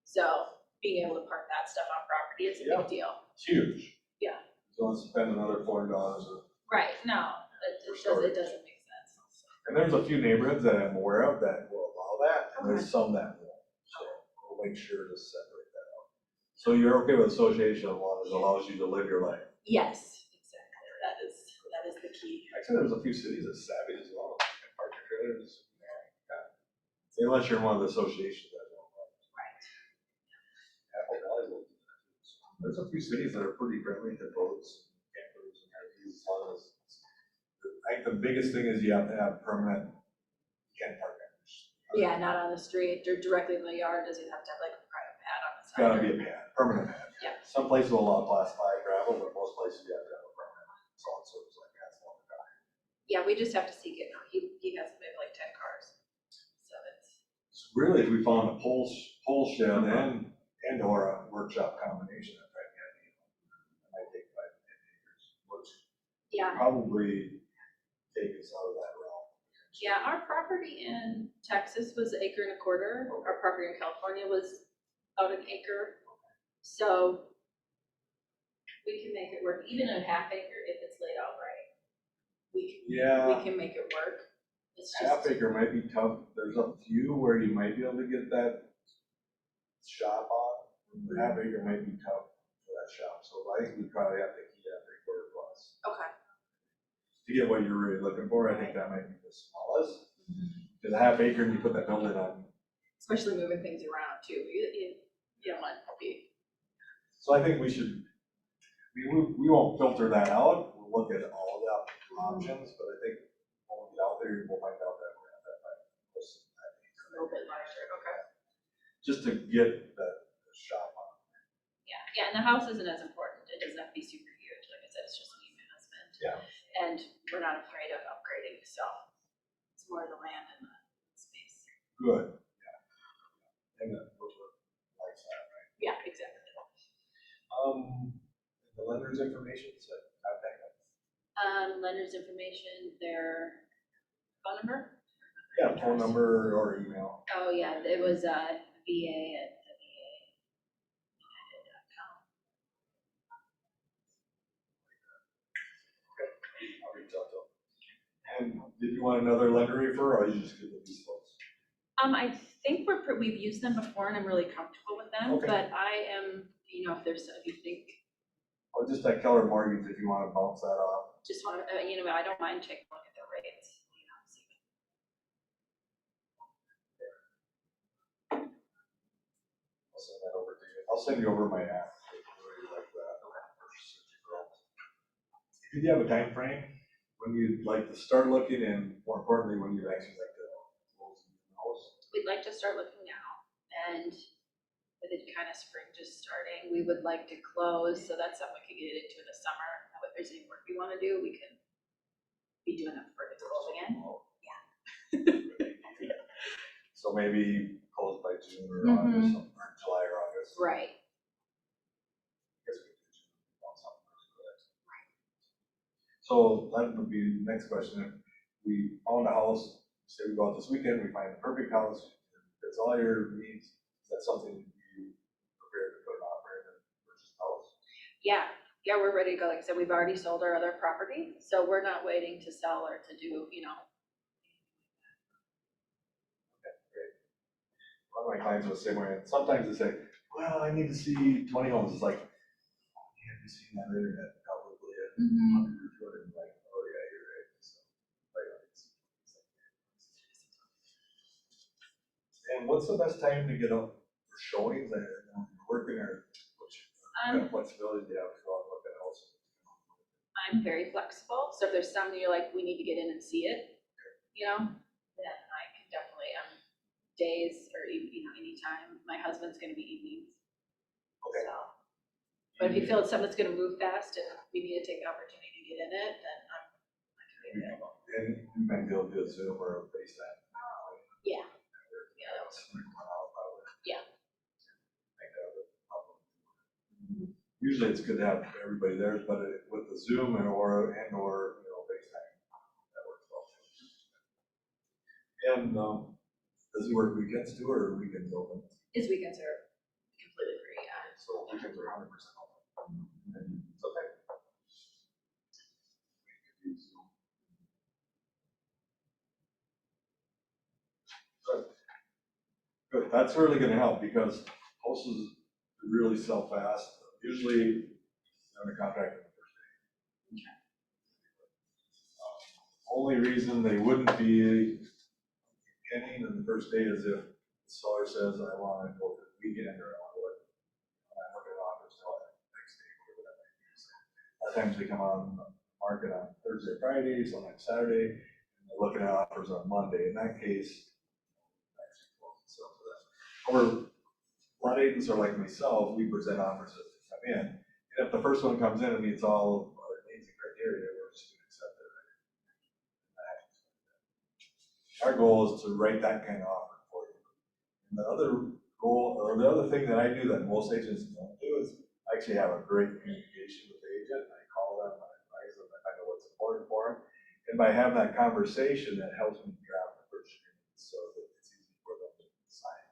So being able to park that stuff on property is a Yeah. big deal. It's huge. Yeah. Don't spend another $400 or. Right, no, it doesn't make sense. And there's a few neighborhoods that I'm aware of that will allow that, and there's some that won't. So we'll make sure to separate that out. So you're okay with association as long as it allows you to live your life? Yes, exactly, that is the key. Actually, there's a few cities that's savvy as well. You can park your trailers. Yeah. Unless you're in one of the associations that don't. Right. Apple Valley will do that too. So there's a few cities that are pretty friendly to boats, campers, and RVs, as long as. I think the biggest thing is you have to have permanent, you can't park there. Yeah, not on the street, or directly in the yard, does it have to have like a private pad on the It's side? gotta be a pad, permanent pad. Yeah. Some places will allow class 5 gravel, but most places you have to have a permanent salt surface like that. Yeah, we just have to seek it, he has maybe like 10 cars, so it's. So really, if we found a pole shed and or a workshop combination, that might be ideal. It might take 5 to 10 acres, which Yeah, probably take us out of that realm. yeah, our property in Texas was 1.25 acres. Our property in California was about 1 acre. So we can make it work, even a 1/2 acre if it's laid out right. We Yeah, can make it work. It's half just, acre might be tough. There's a few where you might be able to get that shop on. The half acre might be tough for that shop, so I think we probably have to keep that 3/4 plus. okay, to get what you're really looking for, I think that might be the smallest. Because a half acre and you put that building on. Especially moving things around too, you don't want to be. So I think we should, we won't filter that out, we'll look at all the options, but I think when we get out there, we'll find out that we're at that right. A little bit larger, okay. Just to get the shop on. Yeah, and the house isn't as important, it doesn't have to be super huge, like I said, it's just me and my husband. Yeah. And we're not afraid of upgrading, so it's more the land and the space. Good, yeah. And then those are like that, right? Yeah, exactly. The lender's information, so contact us. Lender's information, their phone number? Yeah, phone number or email. Oh, yeah, it was, va@va.com. I'll reach out to them. And did you want another lender refer, or you just give them these folks? I think we've used them before and I'm really comfortable with them, Okay. but I am, if you think, Or just that Keller Mortgage, if you want to bounce that off. just want to, I don't mind taking a look at their rates, see. I'll send that over to you. I'll send you over my app. Like that. Did you have a time frame when you'd like to start looking, and more importantly, when you'd actually like to close the house? We'd like to start looking now, and with it kind of spring just starting, we would like to close, so that's something we could get into in the summer. Now, if there's any work we want to do, we can be doing that before it's closing in. So maybe close by June or August, or July or August. Right. Guess we could do something really good. So that would be the next question. If we own a house, say we go out this weekend, we find the perfect house, it's all your needs, is that something you prepared to put an offer in and purchase a house? Yeah, we're ready to go. Like I said, we've already sold our other property, so we're not waiting to sell or to do, Okay, great. A lot of my clients are the same way, and sometimes they say, well, I need to see 20 homes. It's like, oh, you haven't seen that on the internet, probably. Like, oh yeah, you're right. So, and what's the best time to get up for showings? And working, or what kind of flexibility do you have to go out and look at houses? I'm very flexible, so if there's something you're like, we need to get in and see it, then I can definitely, days or, anytime. My husband's gonna be evenings. Okay. So, but if you feel it's something that's gonna move fast and we need to take the opportunity to get in it, then I can be available. And you might be able to do a Zoom or a FaceTime. Yeah. Yeah, that was, yeah. Usually it's good to have everybody there, but with the Zoom or FaceTime, that works well. And does he work weekends too, or weekends open? His weekends are completely free, yeah. So weekends are 100% open. It's okay. Good, that's really gonna help, because houses really sell fast, usually under contract on the first day. Only reason they wouldn't be beginning in the first day is if the seller says, I want to go for the weekend, or I want to look at offers till that next day, whatever that might be. So, a lot of times they come on the market on Thursday, Friday, sometimes Saturday, and they're looking at offers on Monday. In that case, or a lot of agents are like myself, we present offers that come in, and if the first one comes in and meets all our needs and criteria, we're just gonna accept it, right? Our goal is to write that kind of offer for you. And the other goal, or the other thing that I do that most agents don't do, is actually have a great communication with the agent. I call them, I advise them, I know what's important for them, and by having that conversation, that helps me draft the purchase agreement so that it's easy for them to sign.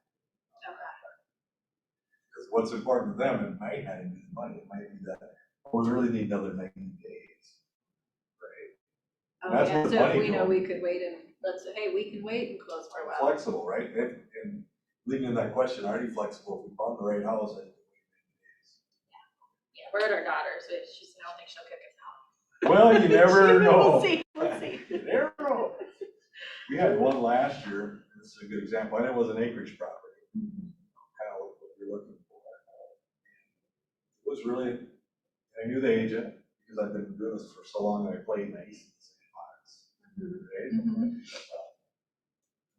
Because what's important to them, it might not even be the money, it might be that, we really need another 90 days, right? Oh, That's yeah, what so money if we know goes. we could wait and let's say, hey, we can wait and close for a while. Flexible, right? And leading in that question, are you flexible? If we found the right house, I think we can wait 90 days. Yeah, we're at our daughter's, but she said, I don't think she'll kick us out. Well, you never know. We'll see. We had one last year, this is a good example, and it was an acreage property, kind of what you're looking for. It was really, I knew the agent, because I've been doing this for so long, and I played nice in the same box. Right?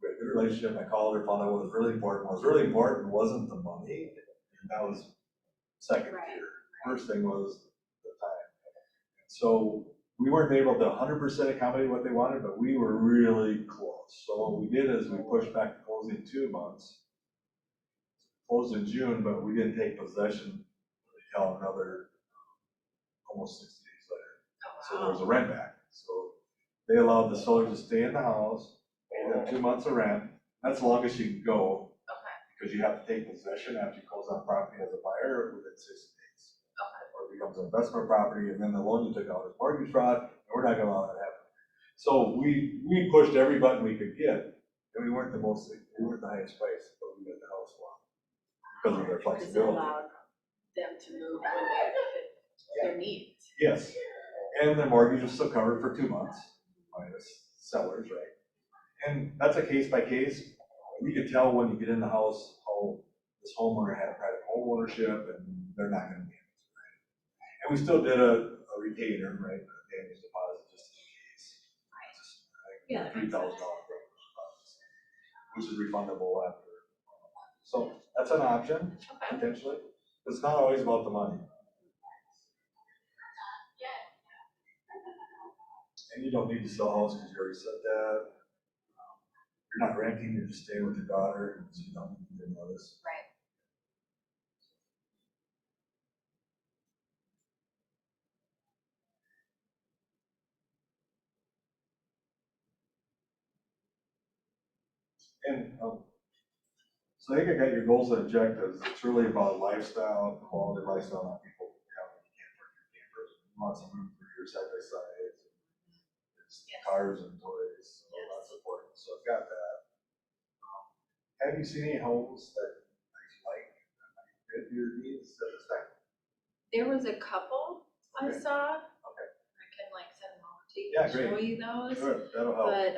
We had a good relationship, I called her, found out what was really important. What was really important wasn't the money, that was second tier. First thing was the time. So we weren't able to 100% accommodate what they wanted, but we were really close. So what we did is we pushed back the closing 2 months. Closed in June, but we didn't take possession until another almost 60 days later. So there was a rent back. So they allowed the seller to stay in the house, pay them 2 months of rent. That's the longest you can go. Because you have to take possession after you close on property as a buyer within 60 days. Or it becomes an investment property, and then the loan you took out is mortgage fraud, and we're not gonna allow that to happen. So we pushed every button we could get, and we weren't the highest price, but we got the house one. Because of their Because it flexibility. allowed them to move when they fit their needs. Yes, and their mortgage was still covered for 2 months, minus sellers, right? And that's a case by case. You can tell when you get in the house how this homeowner had private home ownership, and they're not gonna be able to, right? And we still did a retainer, right, a damage deposit just in case. Yeah, that makes $3,000, which is refundable after. So that's an option, potentially. It's not always about the money. And you don't need to sell a house because you already said that. You're not renting, you're just staying with your daughter, so you don't need to notice. Right. And so I think I got your goals and objectives. It's really about lifestyle, quality lifestyle, not people having you can't park your campers. You want some room for your side by side. It's cars and toys, so that's important. So I've got that. Have you seen any homes that you like, that might fit your needs at this time? There was a couple I Okay. saw. Okay. I can like send them over to you, Yeah, and show great. you those. Sure, that'll help. But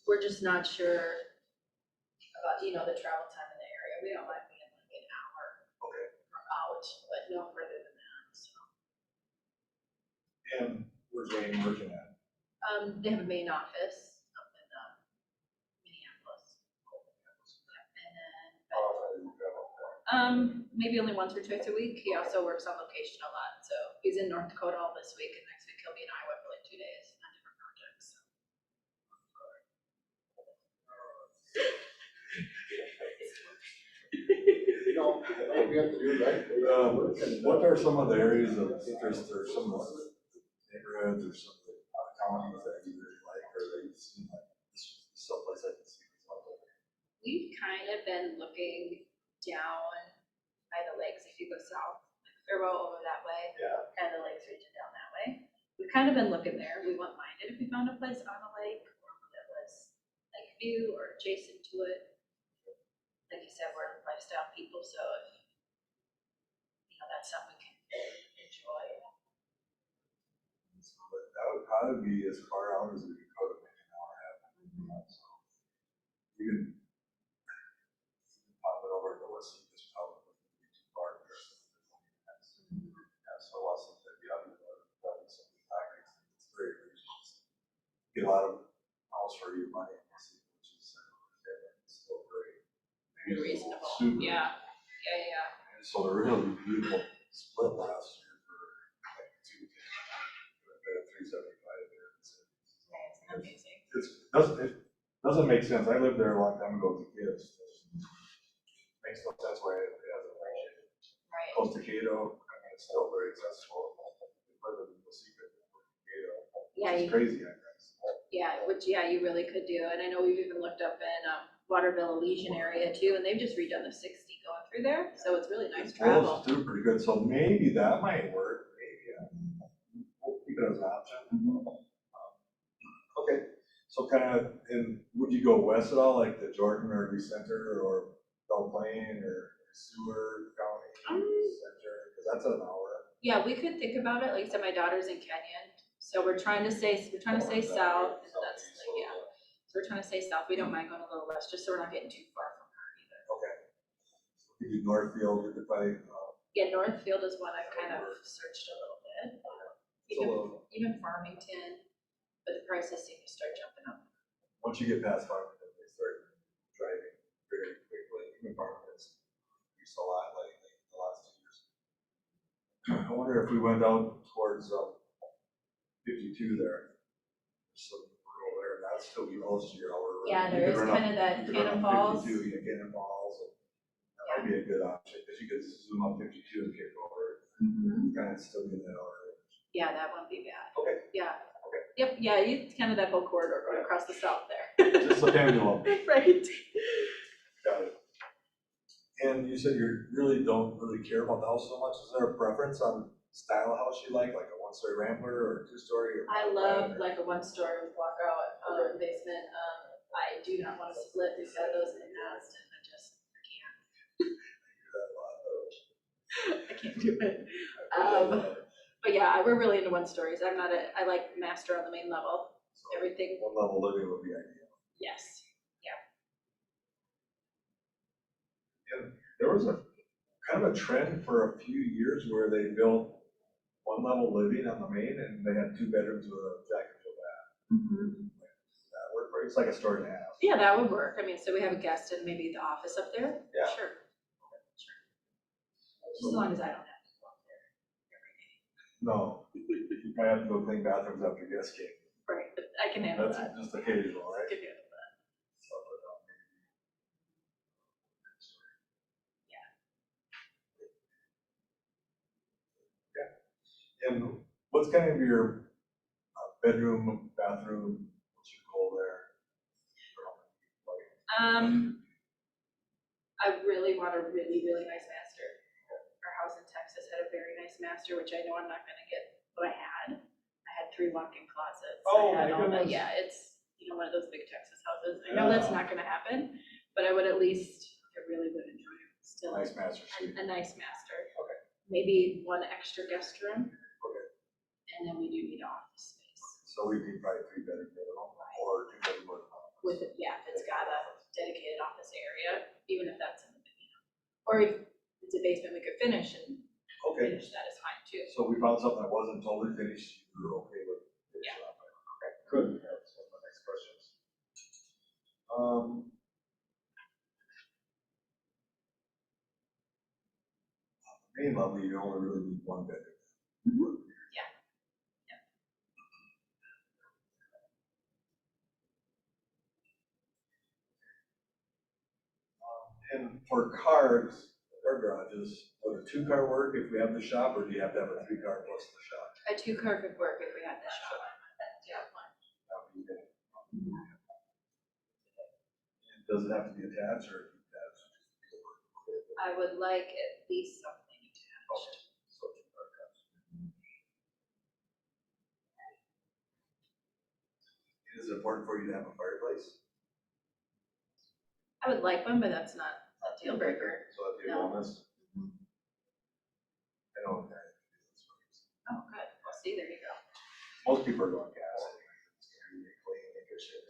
we're just not sure about, the travel time in the area. We don't mind being like an hour Okay. out, but no further than that, so. And where's Wayne working at? They have a main office up in Minneapolis. And then, How often do you travel? maybe only once or twice a week. He also works on location a lot, so he's in North Dakota all this week, and next week he'll be in Iowa for like 2 days on different projects, so. We have to do right. What are some of the areas of interest or some of the neighborhoods or some of the counties that you really like, or that you've seen like this is someplace I can see myself living? We've kind of been looking down by the lakes, if you go south, like Faribault over that way. Yeah. Kind of the lakes region down that way. We've kind of been looking there. We wouldn't mind it if we found a place on the lake or that was like view or adjacent to it. Like you said, we're lifestyle people, so if, that's something we can enjoy. But that would probably be as far out as we could go to make an hour and a half. So you can pop it over to West Lucas, probably wouldn't be too far there. Yeah, so lots of that, yeah, probably some topics. It's very reasonable. Get a lot of house for your money, which is still great. Pretty reasonable, Super. yeah. And so the really beautiful split last year for like 210, 375 there. It's amazing. It doesn't make sense. I lived there a long time ago with the kids. Makes no sense why it hasn't appreciated. Right. Close to Cato, it's still very accessible. Further than the secret of Cato. Yeah, It's crazy, I guess. You really could do. And I know we've even looked up in Waterville Elysian area too, and they've just redone the 60 going through there, so it's really nice travel. It's doing pretty good, so maybe that might work, maybe, we'll keep it as an option. Okay, so kind of, would you go west at all, like the Jordan or Lee Center or Belle Plaine or Seward County Center, because that's an hour. Yeah, we could think about it. Like I said, my daughter's in Kenyon, so we're trying to stay south, and that's like, so we're trying to stay south, we don't mind going a little west, just so we're not getting too far from her either. Okay. You do Northfield, you could probably, Yeah, Northfield is one I've kind of searched a little bit, even Farmington, but the prices seem to start jumping up. once you get past Farmington, they start driving very quickly. Even Farmington's increased a lot lately, the last 2 years. I wonder if we went out towards 52 there. So rural there, that'd still be close to your hour. rate. Yeah, You there could is run up- kind of that you could run Cannon up Falls. 52, yeah, Cannon Falls. That might be a good option, because you could zoom up 52 and kick over. Kind of still be in that hour. Yeah, that won't be bad. Okay. Yeah. Okay. Yep, yeah, it's kind of that whole corridor going across the south there. Just the pendulum. Right. Got it. And you said you really don't really care about the house so much. Is there a preference on style of house you like a one-story rambler or a two-story? Or I love like a one-story with walkout basement. I do not want to split. We've had those in the past, and I just I can't do it. But yeah, we're really into one stories. I like master on the main level. Everything. One level living would be ideal. Yes. There was a kind of a trend for a few years where they built one level living on the main and they had 2 bedrooms with a jack and jill bath. That worked for you? It's like a story and a half. Yeah, that would work. I mean, so we have a guest in maybe the office up there? Yeah. Sure. Just as long as I don't have to go up there every day. No, you probably have to go clean bathrooms after guests came. Right, but I can handle That's that. just occasional, I right? can handle that. And what's kind of your bedroom, bathroom, what's your goal there? I really want a really, really nice master. Our house in Texas had a very nice master, which I know I'm not gonna get what I had. I had 3 walk-in closets. Oh, I had my all that. goodness. Yeah, it's, one of those big Texas houses. I know that's not gonna happen, but I would at least, I really would enjoy still Nice master suite. a nice master. Okay. Maybe 1 extra guest room. Okay. And then we do need office space. So we need probably 3 bedroom minimum or 2 bedroom or. With it, yeah, if it's got a dedicated office area, even if that's in the, or if it's a basement we could finish and Okay, finish that is fine too. so we found something that wasn't totally finished, you were okay with finishing Yeah. up. Okay, good, that's one of my next questions. Main level, you only really need 1 bedroom. Yeah. And for cars, car garages, would a 2-car work if we have the shop, or do you have to have a 3-car plus the shop? A 2-car could work if we had the shop. Yeah. That would be good. And does it have to be attached or detached? I would like at least something attached. So 2-car cars. Is it important for you to have a fireplace? I would like one, but that's not a deal breaker. So that'd be a No. bonus? I know, okay. Oh, good. Well, see, there you go. Most people are going gas. It's gonna be clean, they get shit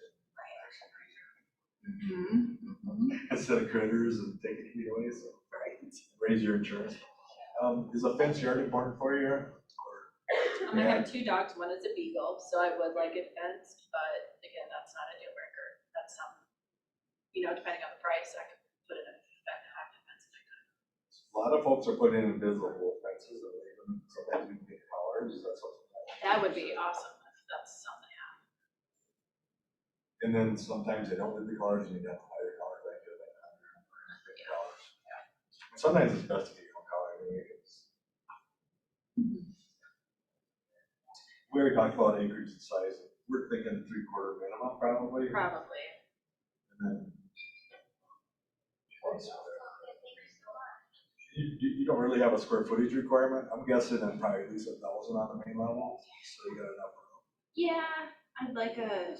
instead of critters and taking heat away, so. Right. Raise your insurance. Is a fence yard important for you? Or- I have 2 dogs, one is a beagle, so I would like it fenced, but again, that's not a deal breaker. That's depending on the price, I could put it in half the fence if I could. A lot of folks are putting in invisible fences and leave them, sometimes we can get collars, that's something. That would be awesome if that's something, yeah. And then sometimes they don't leave the collars, and you have to hire a collar, like, $150. And sometimes it's best to get your own collar, I mean, it's. We already talked about increase in size, we're thinking 3/4 minimum probably. Probably. And then. You don't really have a square footage requirement, I'm guessing that probably at least 1,000 on the main level, so you got enough room. Yeah, I'd like the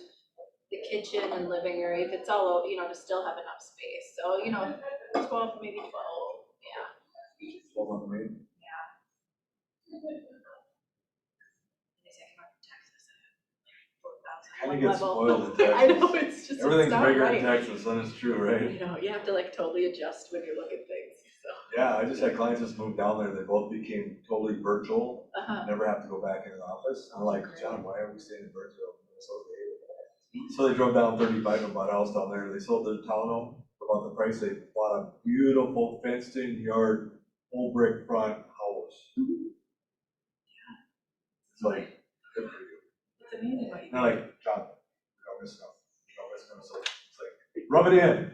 kitchen and living area, if it's all, to still have enough space, so, 12, maybe 12, yeah. 12 on the main. They say come out from Texas, 4,000. Kinda one get level. spoiled in I Texas. know, it's just, it's Everything's not bigger in right. Texas, and it's true, right? You know, you have to like totally adjust when you look at things, so. Yeah, I just had clients just moved down there, they both became totally virtual, Uh-huh. never have to go back into the office. I'm like, John, why are we staying in Burnsville? So they drove down 35 and bought a house down there, they sold their townhome for about the price, they bought a beautiful fenced-in yard, full brick front house. It's like, good for you. It's amazing what you They're like, John, you don't miss enough, you don't miss enough, so it's like, rub it in.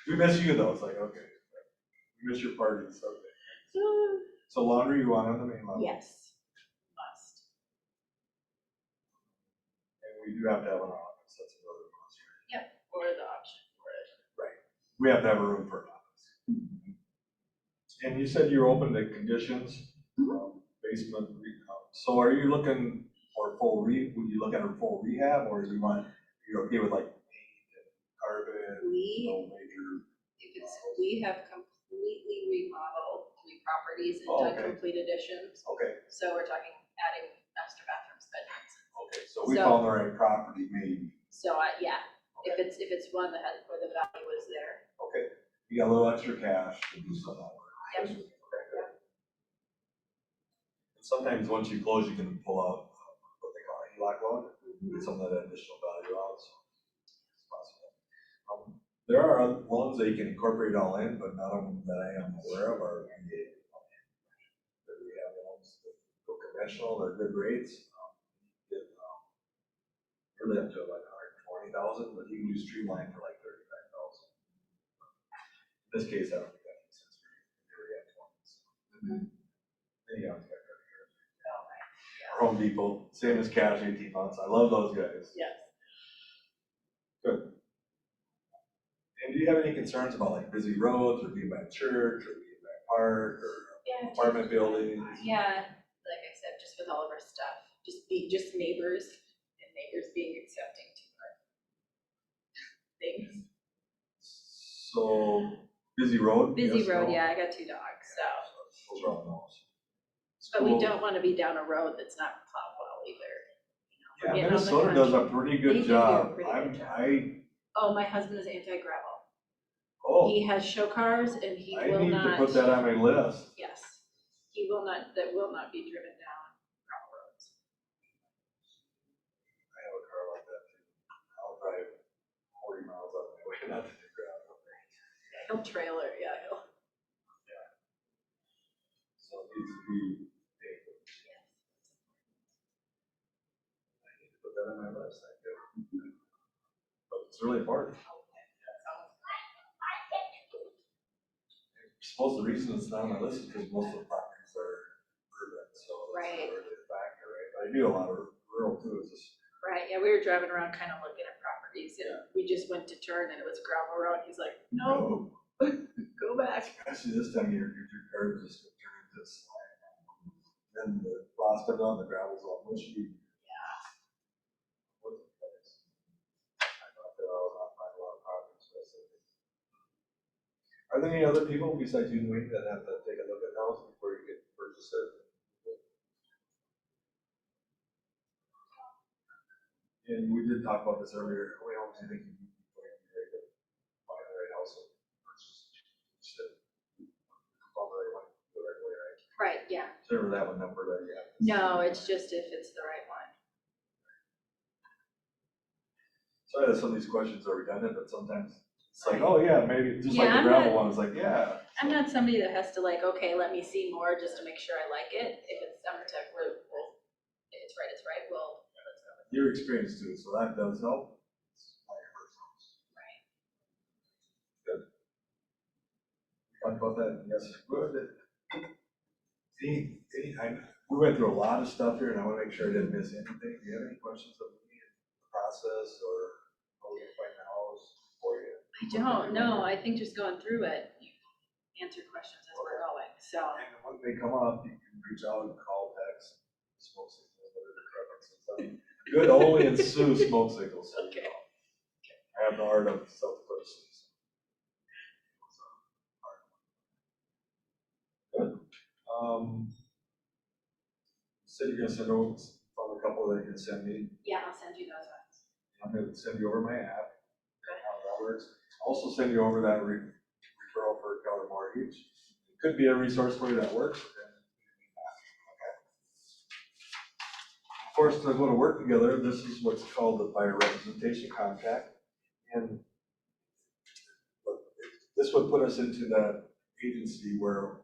We miss you though, it's like, okay, we miss your parties, okay. do. So laundry you want on the main level? Yes, must. And we do have to have an office, that's another cost. Yep, or the option for it. We have to have a room for an office. And you said you're open to conditions, basement, so are you looking for would you look at a full rehab, or do you want, you're okay with like paint and carpet, no major? We have completely remodeled 3 properties and Oh, done okay. complete additions. Okay, So we're talking adding master bathrooms, bedrooms. okay, so we So- found the right property maybe. So yeah, if it's one that has, where the value is there. Okay, you got a little extra cash to do some of that work. Yep. Okay, good. And sometimes once you close, you can pull out what they call a HELOC loan, get some of that additional value out, so it's possible. There are other loans that you can incorporate all in, but none of them that I am aware of are VA. That we have loans that go conventional, they're good rates. Get really up to like 120,000, but you can do streamline for like 35,000. In this case, I don't think that makes sense for you. You're at 20. So. Then you have to get Oh, right. Or Home Depot, same as cash, 18 months. I love those guys. Yes. Good. And do you have any concerns about like busy roads or being by a church or being by a park or Yeah. apartment buildings? Yeah, like I said, just with all of our stuff, just neighbors and neighbors being accepting to our things. So, busy road? Busy yes, road, no? yeah, I got 2 dogs, so. Those are all no's. But we School- don't want to be down a road that's not plowed well either. Yeah, getting on the Minnesota does a country. pretty They good do do a job. pretty good job. I, Oh, my husband is anti-gravel. oh, He has show cars and he I will need not. to put that on my list. Yes, he will not, that will not be driven down gravel roads. I have a car like that too. I'll drive 40 miles out of my way not to do gravel. He'll trailer, yeah, he'll. So it needs to be paid. I need to put that on my list, I do. But it's really important. I suppose the reason it's not on my list is because most of the properties are urban, so Right. it's not really a factor, right? But I do a lot of rural too, it's just, Right, yeah, we were driving around kind of looking at properties and we just went to turn and it was gravel road. He's like, no, go back. especially this time of year, because your car is just gonna turn into a slide. Then the frost comes on, the gravel's all mushy. Yeah. What's the place? I thought that I was not find a lot of properties, so I said, are there any other people besides you and Wayne that have to take a look at the house before you get purchase it? And we did talk about this earlier, how many homes do you think you need before you get ready to buy the right house and purchase? Should follow the right one, the right way, right? Right, yeah. Is there that one number that you have? No, it's just if it's the right one. So I know some of these questions are redundant, but sometimes it's like, oh yeah, maybe, just like Yeah, the I'm gravel not- one, it's like, yeah. I'm not somebody that has to like, okay, let me see more just to make sure I like it. If it's some type, well, if it's right, let's go. Your experience too, so that does help. Right. Good. Talk about that, yes, good. We went through a lot of stuff here and I wanna make sure I didn't miss anything. Do you have any questions of me, the process, or how we find the house for you? I don't know. I think just going through it, you answer questions as we're going, so. And when they come up, you can reach out and call, text, smoke signals, whatever your preferences. I mean, good only in Sioux smoke signals. So Okay. I have the art of self-purchase. Good. Said you're gonna send over a couple of that you can send me. Yeah, I'll send you those ones. I'm gonna send you over my app. How that works. I'll also send you over that referral for Keller Mortgage. It could be a resource for you that works. Of course, to go to work together, this is what's called the buyer representation contract. And this would put us into that agency where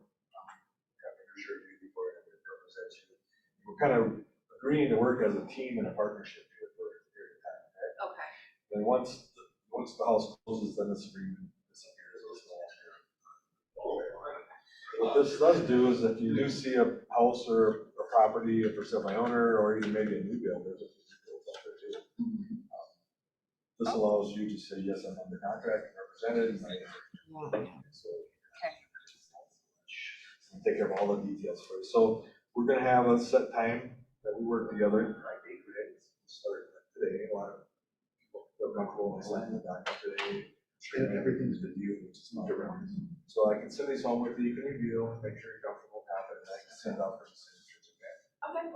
we're kind of agreeing to work as a team and a partnership here for a period of time. Okay. Then once the house closes, then this agreement disappears. What this does do is if you do see a house or a property for sale by owner, or even maybe a new build, there's a few builds out there too. This allows you to say, yes, I'm under contract, and represented, and so and take care of all the details for you. So we're gonna have a set time that we work together, like 8 days, start today. A lot of people feel comfortable in signing the document today. Everything's with you, which is not around. So I can send these home with you, you can review, make sure you're comfortable, confident, and I can send out for the signatures again. Okay.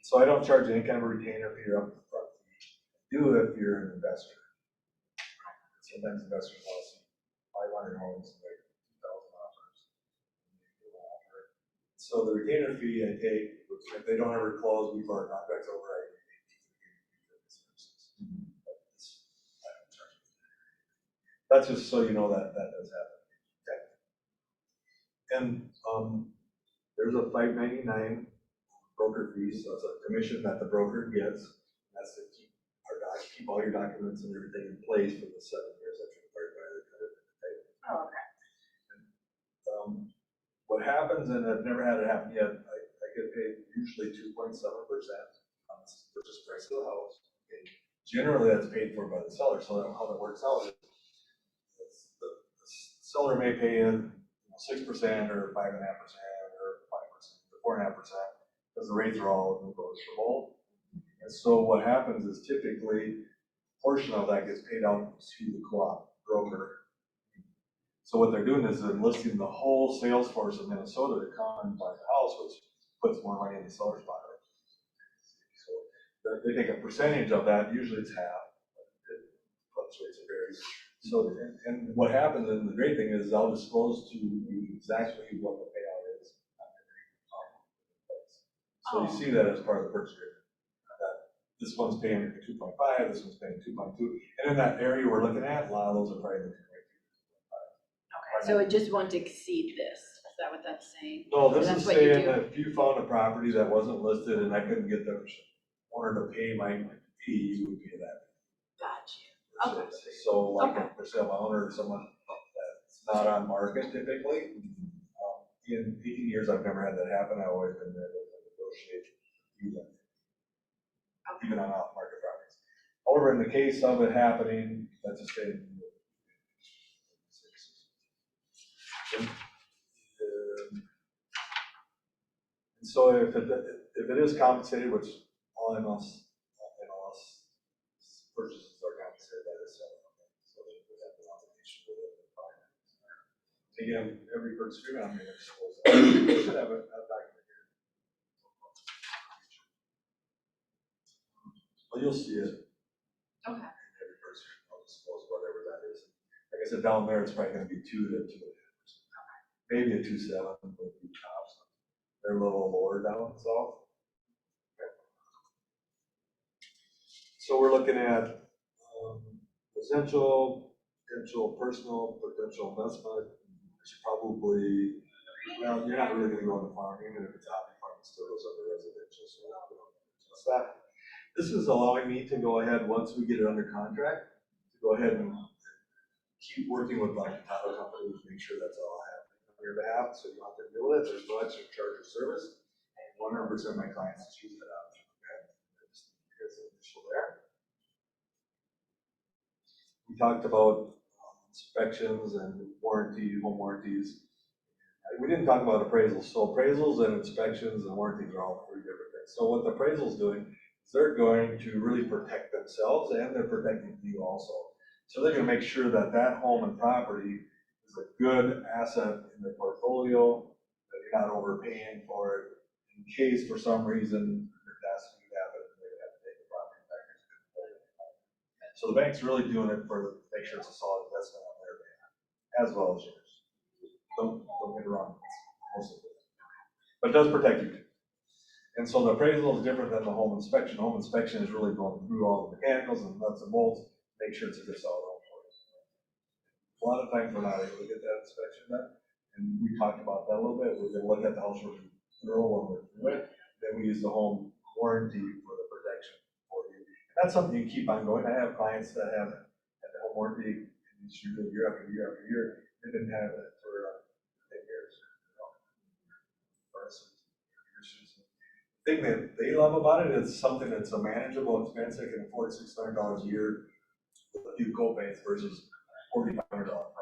So I don't charge any kind of a retainer fee or upfront fee. Do if you're an investor. Sometimes investors will see 500 homes and like 2,000 offers. So the retainer fee I take, if they don't ever close before our contract's over, I take services. That's just so you know that does happen. Okay. And there's a $5.99 broker fee, so it's a commission that the broker gets. That's to keep all your documents and everything in place for the 7 years that you're required by the credit. Oh, okay. What happens, and I've never had it happen yet, I get paid usually 2.7% on the purchase price of the house. Okay. Generally, that's paid for by the seller. So how that works out is the seller may pay in 6% or 5.5% or 5% or 4.5% because the rates are all negotiable. And so what happens is typically a portion of that gets paid out to the co-op broker. So what they're doing is enlisting the whole sales force of Minnesota to come and buy the house, which puts more money in the seller's pocket. So they take a percentage of that, usually it's half, it fluctuates, it varies. So, and what happens, and the great thing is I'll disclose to you exactly what the payout is. So you see that as part of the purchase agreement. This one's paying 2.5, this one's paying 2.2, and in that area we're looking at, a lot of those are probably the 2.2. Okay, so it just won't exceed this, is that what that's saying? No, this That's is what you saying do? that if you found a property that wasn't listed and I couldn't get the owner to pay my fee, you would pay that. Gotcha. Okay. So like Okay. a for sale by owner or someone that's not on market typically, in 18 years I've never had that happen. I've always been able to negotiate even on off-market properties. However, in the case of it happening, let's just say. And so if it is compensated, which all MLS purchases are compensated by the seller, so they would have an obligation to the buyer. Again, every purchase agreement I'm going to disclose that. We should have a document here. Well, you'll see it. Okay. Every purchase agreement, I'll disclose whatever that is. Like I said, down there, it's probably going to be 2 to 2.5%. Maybe a 2.7 would be tops. They're a little lower down south. Okay. So we're looking at potential personal, potential investment. I should probably, well, you're not really going to go on the farm, even if it's hobby farm, it still goes under residential. So we're not going to adjust that. This is allowing me to go ahead, once we get it under contract, to go ahead and keep working with like title companies, make sure that's all happening on your behalf, so you don't have to deal with it. There's no extra charge or service. 100% of my clients choose that option. Okay, here's the initial there. We talked about inspections and home warranties. We didn't talk about appraisals. So appraisals and inspections and warranties are all 3 different things. So what the appraisal's doing is they're going to really protect themselves and they're protecting you also. So they're going to make sure that that home and property is a good asset in their portfolio, that you're not overpaying for it in case for some reason they're asking you So the bank's really doing it for, make sure it's a solid investment on their behalf, as well as yours. Don't get it wrong, it's most of it. But it does protect you. And so the appraisal is different than the home inspection. Home inspection is really going through all the mechanicals and nuts and bolts, make sure it's a good solid home for you. A lot of times we're not able to get that inspection done, and we talked about that a little bit. We're gonna look at the house we're thorough with, then we use the home warranty for the protection for you. That's something you keep on going. I have clients that have had the home warranty year after year after year. They've been having it for 10 years. For instance, the thing that they love about it is something that's a manageable expense. They can afford $600 a year with a few co-pays versus $4,500 price.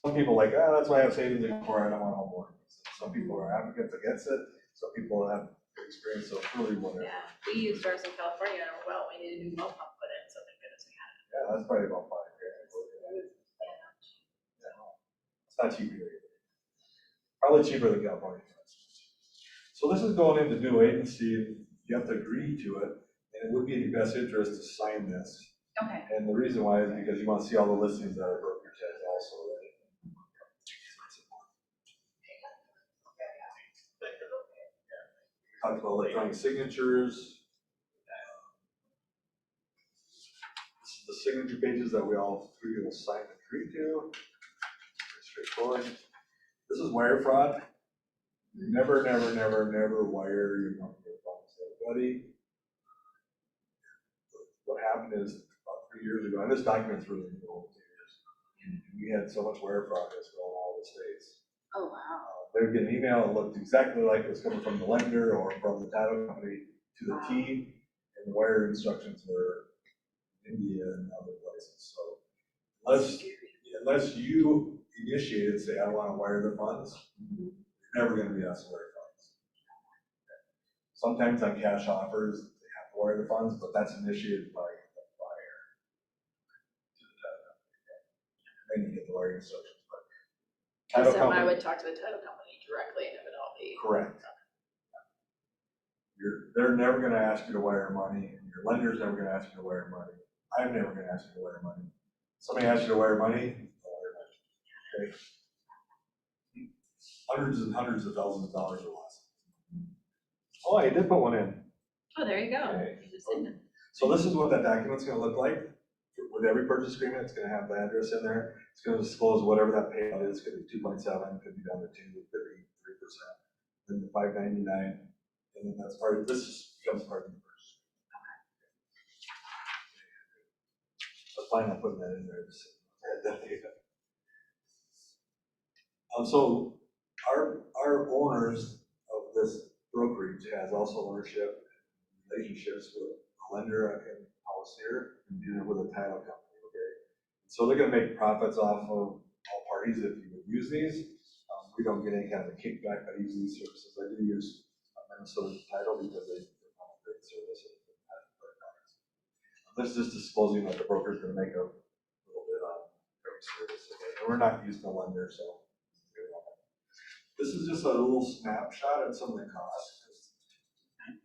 Some people are like, oh, that's why I have savings before I don't want home warranties. Some people are advocates against it. Some people have experience, so it's really whatever. Yeah, we used ours in California, and well, we needed a new well pump put in, so thank goodness we had it. Yeah, that's probably about $5,000. It's not cheap either. Probably cheaper than California. So this is going into due agency. You have to agree to it, and it would be in your best interest to sign this. Okay. And the reason why is because you want to see all the listings that our brokerage has also. Talked about electronic signatures. This is the signature pages that we all three will sign and agree to. Pretty straightforward. This is wire fraud. Never, never, never, never wire your money to anybody. What happened is about 3 years ago, and this document's really new, 2 years. We had so much wire fraud that's going all the states. Oh, wow. They would get an email that looked exactly like it was coming from the lender or from the title company to the T, and the wire instructions were India and other places. So unless you initiate it, say, I want to wire the funds, you're never going to be asked to wire funds. Sometimes on cash offers, they have to wire the funds, but that's initiated by the buyer to the title company. Then you get the wiring instructions. So I would talk to the title company directly and it would all be. Correct. They're never gonna ask you to wire money, your lender's never gonna ask you to wire money. I'm never gonna ask you to wire money. Somebody asks you to wire money, they'll wire money. Okay? Hundreds and hundreds of thousands of dollars or less. Oh, I did put one in. Oh, there you go. Okay. You just didn't. So this is what that document's gonna look like. With every purchase agreement, it's gonna have the address in there. It's gonna disclose whatever that payout is. Could be 2.7, could be down to 2, could be 3%. Then the $599, and then that's part of this becomes part of the purchase. I plan on putting that in there. So our owners of this brokerage has also ownership relationships with a lender and house here and dealing with a title company, okay? So they're gonna make profits off of all parties if you would use these. We don't get any kind of a kickback by using these services. I do use Minnesota title because they provide a great service. This is just disclosing that the broker's gonna make a little bit on every service, okay? And we're not using a lender, so. This is just a little snapshot of some of the costs.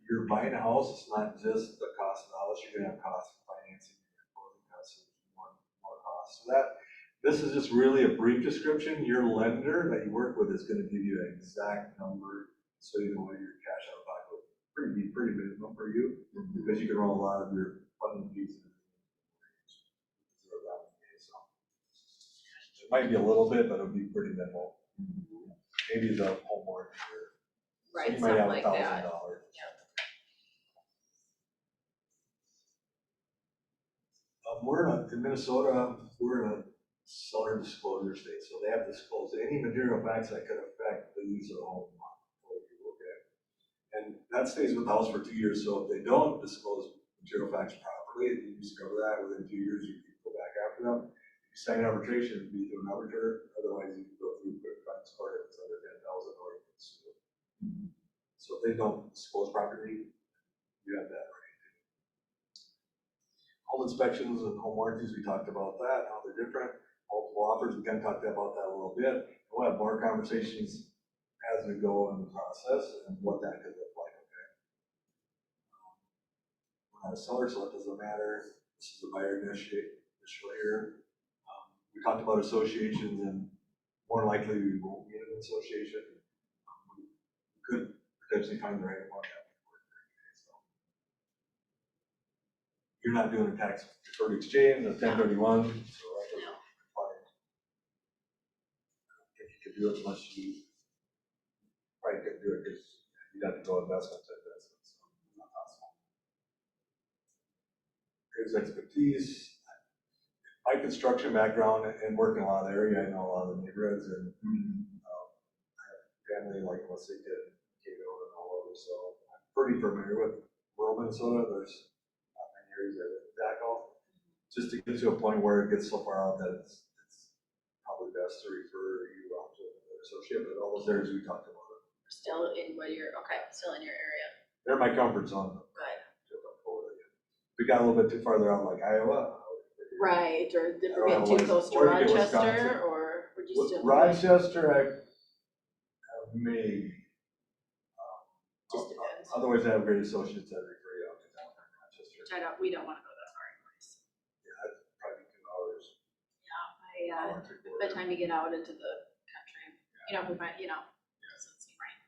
You're buying a house, it's not just the cost of the house, you're gonna have costs for financing, closing costs, more costs. So this is just really a brief description. Your lender that you work with is gonna give you an exact number, so you know what your cash out of pocket would be pretty minimum for you, because you can roll a lot of your funding fees. It might be a little bit, but it'll be pretty minimal. Maybe the home warranty. Right, You might have something like that. $1,000. In Minnesota, we're in a seller disclosure state, so they have to disclose any material facts that could affect the use of the home. Okay? And that stays with the house for 2 years, so if they don't disclose material facts properly, you discover that within 2 years, you can go back after them. If you sign arbitration, it'd be through an arbitrator, otherwise you can go through quick claims court if it's under 10,000 or you can sue. So if they don't disclose properly, you have that right. Home inspections and home warranties, we talked about that, how they're different. Multiple offers, we kind of talked about that a little bit. We'll have more conversations as we go in the process and what that could look like, okay? we're not a seller, so it doesn't matter. This is the buyer initial here. We talked about associations, and more likely we won't be in an association. We could potentially find the right one that would work. So you're not doing a tax deferred exchange, a 1031, so that doesn't apply. I don't think you could do it unless you probably couldn't do it because you'd have to go investment to investment, so it's not possible. His expertise, my construction background and working a lot of the area, I know a lot of the neighborhoods, and I have family like Wasika and Cato and all over, so I'm pretty familiar with rural Minnesota. There's not many areas that I tackle. Just to get to a point where it gets so far out that it's probably best to refer you out to an associate, but all those areas we talked about. Still in what you're, okay, still in your area. They're my comfort zone. Good. We got a little bit too farther out, like Iowa. Right, or if I we're don't getting know, too close to or you get Rochester, Wisconsin. or would you With still? Rochester, I have maybe. Just depends. Otherwise, I have great associates that refer you out to downtown Rochester. Which we don't wanna go that far anyways. Yeah, that's probably 2 hours. Yeah, hour and three by the quarters. time you get out into the country, you know, we might, doesn't seem right.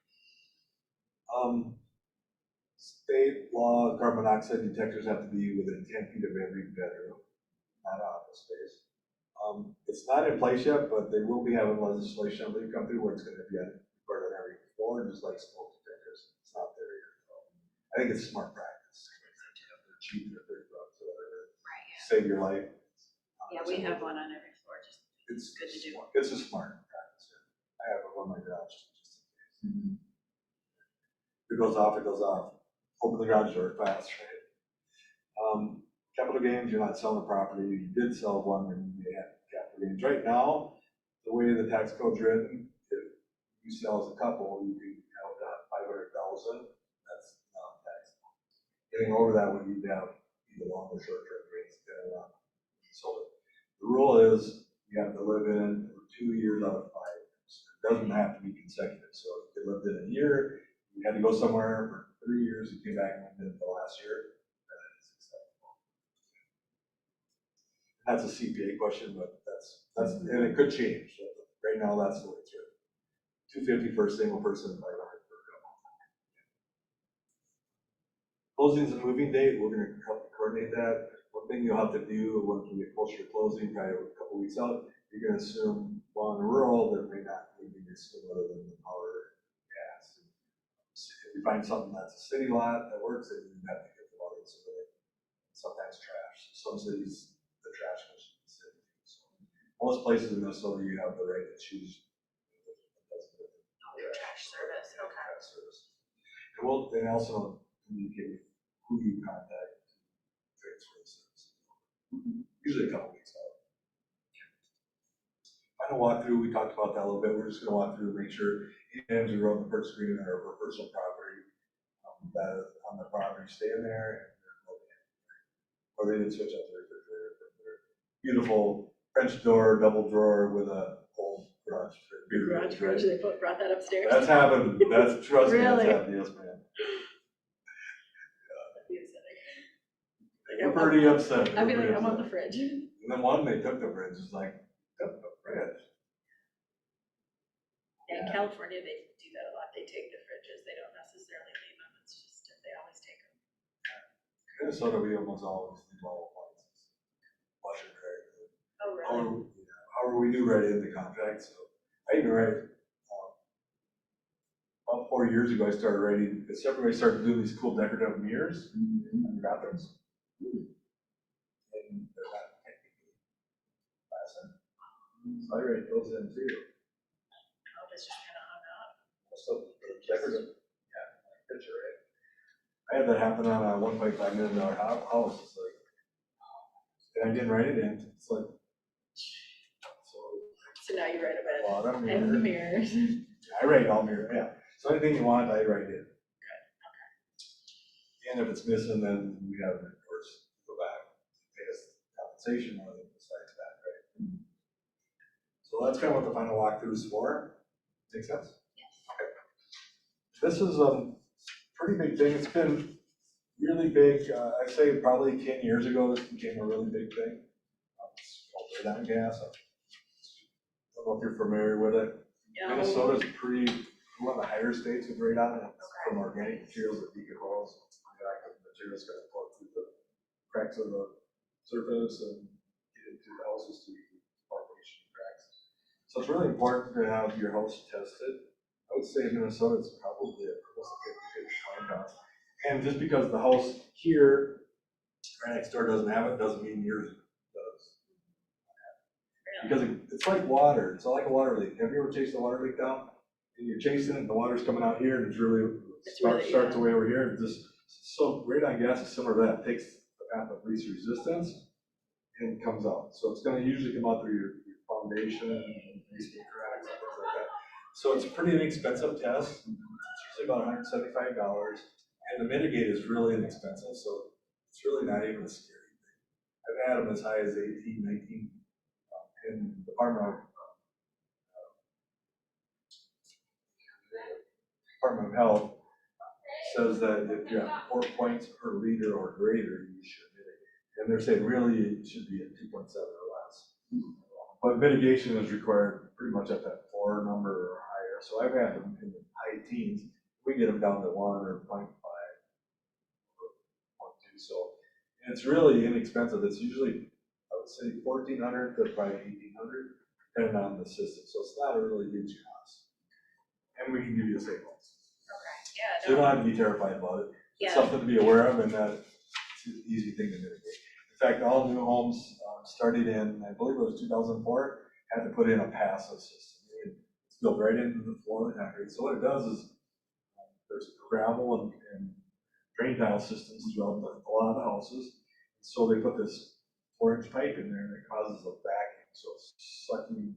State law, carbon monoxide detectors have to be within 10 feet of every bedroom, not office space. It's not in place yet, but they will be having legislation, I believe, come through where it's gonna be required on every floor, just like smoke detectors. It's not there yet, though. I think it's smart practice. They're cheap, they're $30 or whatever. Right, yeah. Save your life. Yeah, we have one on every floor, just It's good to do. It's a smart practice. I have it on my garage just in case. If it goes off, it goes off. Open the garage door fast, right? Capital gains, you're not selling a property. You did sell one and you had capital gains. Right now, the way the tax code's written, if you sell as a couple, you can have that 500,000. That's non-taxable. Getting over that would need to have either long or short term rates depending on when you sold it. The rule is you have to live in for 2 years out of 5 years. It doesn't have to be consecutive. So if you lived in a year, you had to go somewhere for 3 years, you came back and lived in the last year, then it's acceptable. That's a CPA question, but and it could change. So right now, that's the way it's written. $250 for a single person, $500 per couple. Closing's a moving date. We're going to help coordinate that. One thing you'll have to do when we get closer to closing, probably a couple weeks out, you're going to assume, well, in the rural, there may not be anything other than the power and gas. If you find something that's a city lot that works, then you have to get the water. So sometimes trash. Some cities, the trash goes to the city. So most places in Minnesota, you have the right to choose. Trash service, okay. Trash service. And they also communicate with who you contact to transfer the service. Usually a couple weeks out. Final walkthrough, we talked about that a little bit. We're just going to walk through and make sure items we wrote in the purchase agreement are for personal property, that is on the property, stay in there, and they're located. Or they didn't switch out their refrigerator. Beautiful French door, double drawer with a whole garage. Garage fridge, they brought that upstairs. That's happened. That's trust me, Really? that's happened. Yes, ma'am. That'd be upsetting. We're pretty upset. I'd be We're like, I pretty want the upset. fridge. And then one, they took the fridge. It's like, took the fridge. In California, they do that a lot. They take the fridges. They don't necessarily leave them. It's just, they always take them. Minnesota, we almost always leave all appliances. Wash and dry. Oh, really? However, we do write it in the contract, so I even write, about 4 years ago, I started writing, because everybody started doing these cool decorative mirrors in the bathrooms. And they're not technically fastened. So I write those in too. Oh, it's just kind of hung up. So decorative, yeah, like picture, right? I had that happen on a $1.5 million house, it's like, and I didn't write it in, it's like, So now you write a about lot of it. And the mirrors. mirrors. I write all mirror, yeah. So anything you want, I write in. And if it's missing, then we have, of course, go back, pay us compensation or they decide that, right? So that's kind of what the final walkthrough is for. Make sense? Yes. Okay. This is a pretty big thing. It's been really big, I'd say probably 10 years ago, this became a really big thing. It's called radon gas. I don't know if you're familiar with it. Minnesota's one of the higher states with radon, and it's from organic materials that decompose. Radioactive materials kind of flow through the cracks of the surface and get into the houses through formation cracks. So it's really important to have your house tested. I would say in Minnesota, it's probably close to 50-50 cost. And just because the house here, right next door doesn't have it, doesn't mean yours does. Because it's like water, it's like a water leak. Have you ever chased a water leak down? And you're chasing it and the water's coming out here and it's really, starts way over here. So radon gas is similar to that. It takes the path of least resistance and comes out. So it's gonna usually come out through your foundation and basement cracks and things like that. So it's a pretty inexpensive test. It's usually about $175. And the mitigate is really inexpensive, so it's really not even a scary thing. I've had them as high as 18, 19. In the Department of Health says that if you have 4 points per liter or greater, you should mitigate. And they're saying really it should be at 2.7 or less. But mitigation is required pretty much at that 4 number or higher. So I've had them in the high teens. We get them down to 1 or 0.5. So it's really inexpensive. It's usually, I would say, $1,400 to probably $1,800, depending on the system. So it's not a really huge cost. And we can give you the same ones. Yeah, So you don't have to be terrified about it. It's something to be aware of, and it's an easy thing to mitigate. In fact, all new homes started in, I believe it was 2004, had to put in a passive system. It's built right into the floor of the concrete. So what it does is there's gravel and drain tile systems throughout a lot of the houses. So they put this 4-inch pipe in there that causes a vacuum. So it's sucking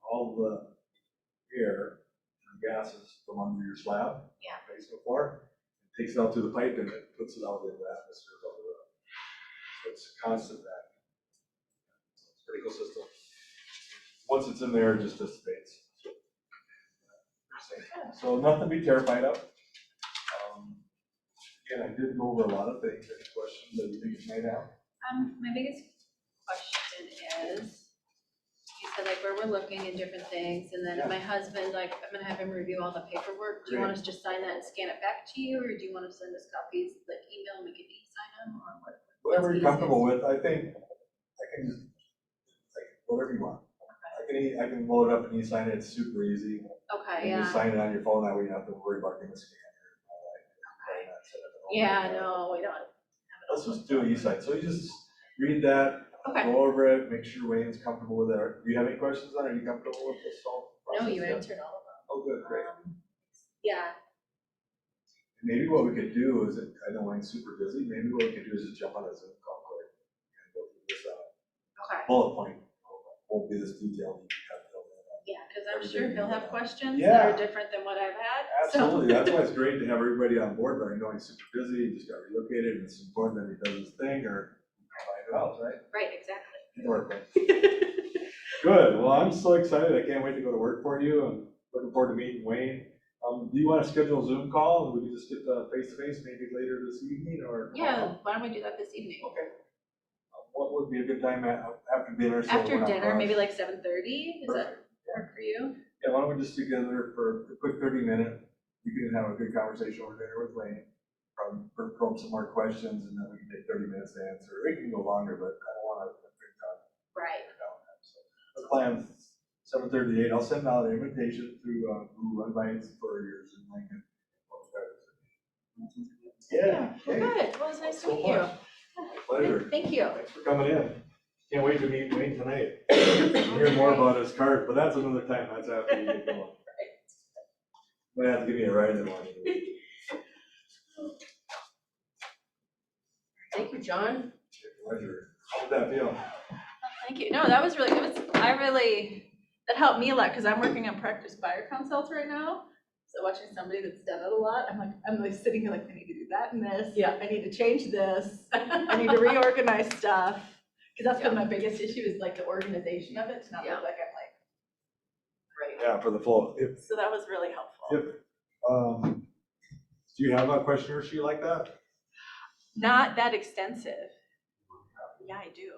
all the air and gases from under your slab, basement floor. It takes it out through the pipe and it puts it out into the atmosphere above the roof. So it's a constant vacuum. So it's a pretty cool system. Once it's in there, it just dissipates. So nothing to be terrified of. Again, I did go over a lot of things. Any questions that you think you might have? My biggest question is, you said like where we're looking at different things, and then my husband, like, I'm gonna have him review all the paperwork. Do you want us to just sign that and scan it back to you, or do you want to send us copies, like email, and we can e-sign them, or what? Whatever you're comfortable with. I think I can just, like, whatever you want. I can load it up and e-sign it. It's super easy. Okay, You just sign it on your phone, that way you don't have to worry about getting the scanner. Yeah, no, we don't. Let's just do an e-sign. So you just read that, go over it, make sure Wayne's comfortable with it. Do you have any questions on it? Are you comfortable with this whole process? No, you answered all of them. Oh, good, great. Yeah. Maybe what we could do is, I know Wayne's super busy, maybe what we could do is just jump on a Zoom call quick and go through this bullet point. Won't be this detailed. Yeah, because I'm sure he'll have questions Yeah. that are different than what I've had. Absolutely, that's why it's great to have everybody on board, but I know he's super busy, he just got relocated, and it's important that he does his thing, or buy a house, right? Right, exactly. Good, well, I'm so excited, I can't wait to go to work for you, and looking forward to meeting Wayne. Do you want to schedule a Zoom call, and we can just get the face-to-face maybe later this evening, or? Yeah, why don't we do that this evening? Okay. What would be a good time after dinner? So After we're not dinner, rushed? maybe like 7:30, is that work for you? Yeah, why don't we just together for a quick 30-minute, we can have a good conversation over dinner with Wayne, probably probe some more questions, and then we can take 30 minutes to answer. It can go longer, but I don't want to take time. Right. So let's plan 7:38. I'll send out an invitation through Google Invites for your Zoom link. Yeah. Well, good. Well, it's nice to meet you. Pleasure. Thank you. Thanks for coming in. Can't wait to meet Wayne tonight. Hear more about his cars, but that's another time. That's after you get going. I'm gonna have to give you a ride in the morning. Thank you, John. Pleasure. How did that feel? Thank you. No, that was really good. That helped me a lot because I'm working on practice buyer consults right now. So watching somebody that's done it a lot, I'm like sitting here like, I need to do that and this. Yeah. I need to change this. I need to reorganize stuff. Because that's been my biggest issue is like the organization of it to not look like I'm like. Right. Yeah, for the full. So that was really helpful. Do you have a questionnaire sheet like that? not that extensive. Yeah, I do.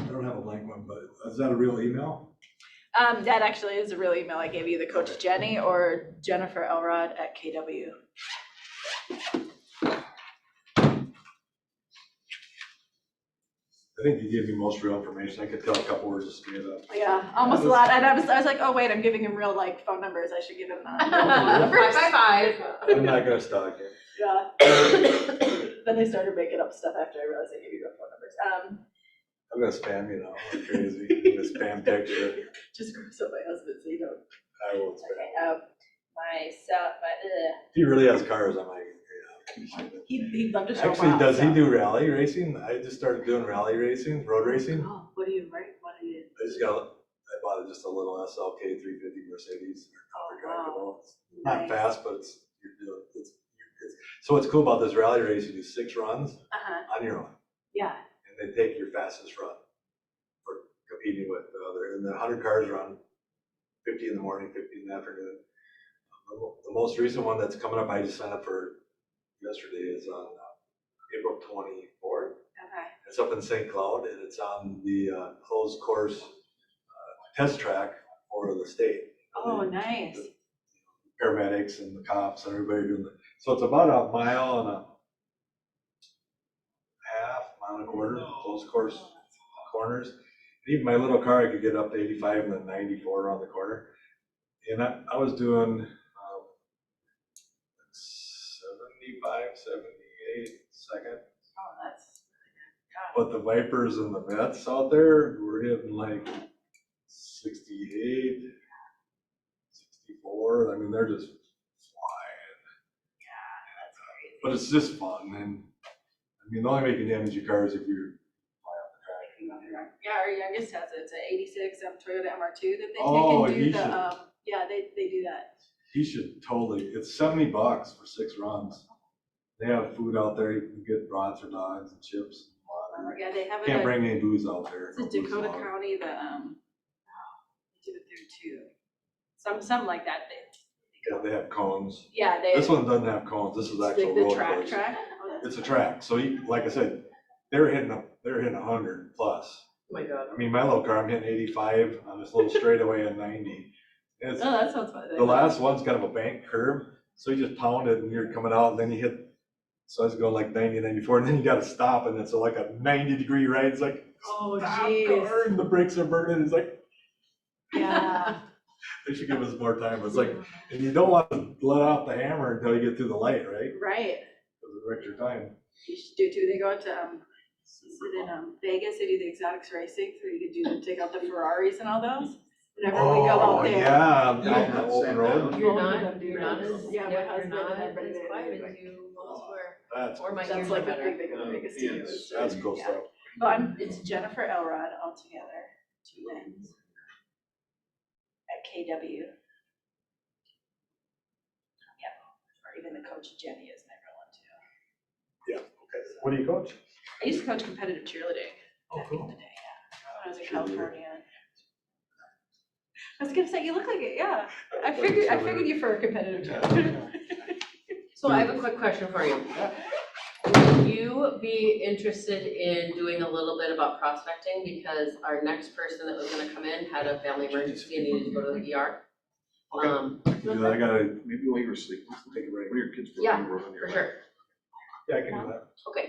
I don't have a blank one, but is that a real email? That actually is a real email I gave you, the coach Jenny or Jennifer Elrod at KW. I think you gave me most real information. I could tell a couple words of straight up. Yeah, almost a lot. And I was like, oh wait, I'm giving him real like phone numbers. I should give him that. Five by five. I'm not gonna stalk you. Yeah. Then they started making up stuff after I realized I gave you real phone numbers. I'm gonna spam you now, like crazy. I'm gonna spam text you. Just gross up my husband so you don't. I will spam. My If he really has cars, I'm like, yeah. He'd love to show Actually, off, does he so. do rally racing? I just started doing rally racing, road racing. Oh, what do you write? What do you? I bought just a little SLK 350 Mercedes. Oh, wow. It's not fast, but it's so what's cool about this rally race, you do 6 runs on your own. Yeah. And they take your fastest run for competing with the other. And then 100 cars run 50 in the morning, 50 in the afternoon. The most recent one that's coming up, I just signed up for yesterday, is on April 24th. Okay. It's up in St. Cloud, and it's on the closed course test track for the state. Oh, nice. The paramedics and the cops and everybody doing it. So it's about a mile and a half, mile and a quarter, closed course corners. And even my little car, I could get up to 85 and then 94 around the corner. And I was doing 75, 78 second. Oh, that's But the Vipers and the Vets out there were hitting like 68, 64. I mean, they're just flying. yeah, that's crazy. But it's just fun. And I mean, the only way you can damage your car is if you're fly off the track. Yeah, our youngest has it. It's an '86 Toyota MR2 that they take Oh, and do he the should- yeah, they do that. He should totally, it's $70 for 6 runs. They have food out there. You can get brats for dogs and chips and water. Yeah, they have it. Can't at- bring any booze out there. It's in Dakota County, they do it there too. Something like that. Yeah, they have cones. Yeah, they. This one doesn't have cones. This is actual the road track. course. Oh, that's It's a track. So like I said, they were hitting 100 plus. Oh my God. I mean, my little car, I'm hitting 85 on this little straightaway at 90. And it's, Oh, that sounds fun. the last one's kind of a bank curve, so you just pound it and you're coming out, and then you hit. So I was going like 90, 94, and then you got to stop, and it's like a 90-degree right. It's like, Oh, stop, jeez. car, and the brakes are burning. It's like, Yeah. they should give us more time. It's like, and you don't want to let off the hammer until you get through the light, right? Right. Because it wrecks your time. You should do too. They go out to is it in Vegas? They do the exotics racing, so you could take out the Ferraris and all those. Whenever we go out there. Yeah, out in the open road. You're Both of not, them do you're not those. as, Yeah, my you're husband not and everybody as there, quiet they're as you almost were. That's, Or my ears That's are like the better. big thing of Vegas too. is, that's cool yeah. stuff. Oh, it's Jennifer Elrod altogether, 2 names. At KW. Yeah, or even the coach Jenny is my real one too. Yeah, okay. What do you coach? I used to coach competitive cheerleading back in the day, yeah. When I was in California. I was gonna say, you look like it, yeah. I figured you for a competitive cheerleader. So I have a quick question for you. Would you be interested in doing a little bit about prospecting? Because our next person that was gonna come in had a family emergency and needed to go to the ER. I gotta Maybe while you were sleeping, take a break. when your kids were Yeah, running on your for lap. sure. Yeah, I can do that. Okay.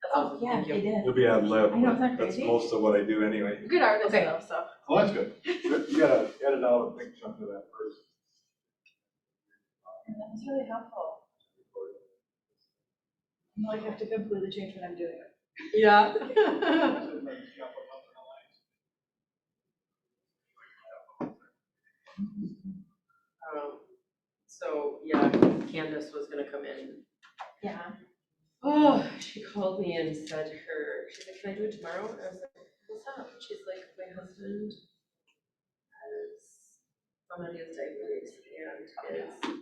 That's awesome. Thank you. did. You'll be ad lib. I know, isn't that That's crazy? most of what I do anyway. Good artist Okay. though, so. Oh, that's good. You gotta edit out a big chunk of that first. That was really helpful. I'm like, I have to completely change what I'm doing. Yeah. So, yeah, Candace was gonna come in. Yeah. Oh, she called me and said she's like, can I do it tomorrow? And I was like, what's up? She's like, my husband has somebody has diabetes and is,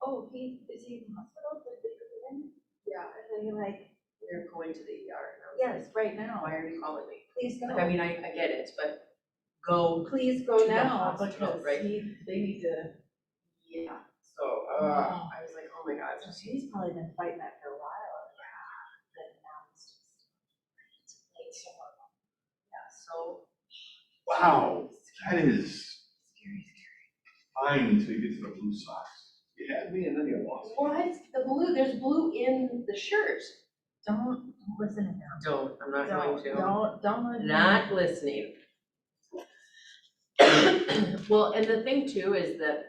Oh, is he in the hospital? Did they go in? yeah, And then you're like, we're going to the ER. And I was yes, right now. like, why are you calling me? Please go. Like, I mean, I get it, but go Please go to the now, hospital, because right? they need to. Yeah, so, I was like, oh my God. So she's probably been fighting that for a while. But now it's just late summer. Yeah, so. Wow, that is Scary, fine until you get to the blue socks. You had me and then you lost. What? The blue, there's blue in the shirt. Don't listen to them. Don't, I'm not going to. Don't let them. Not listening. Well, and the thing too is that,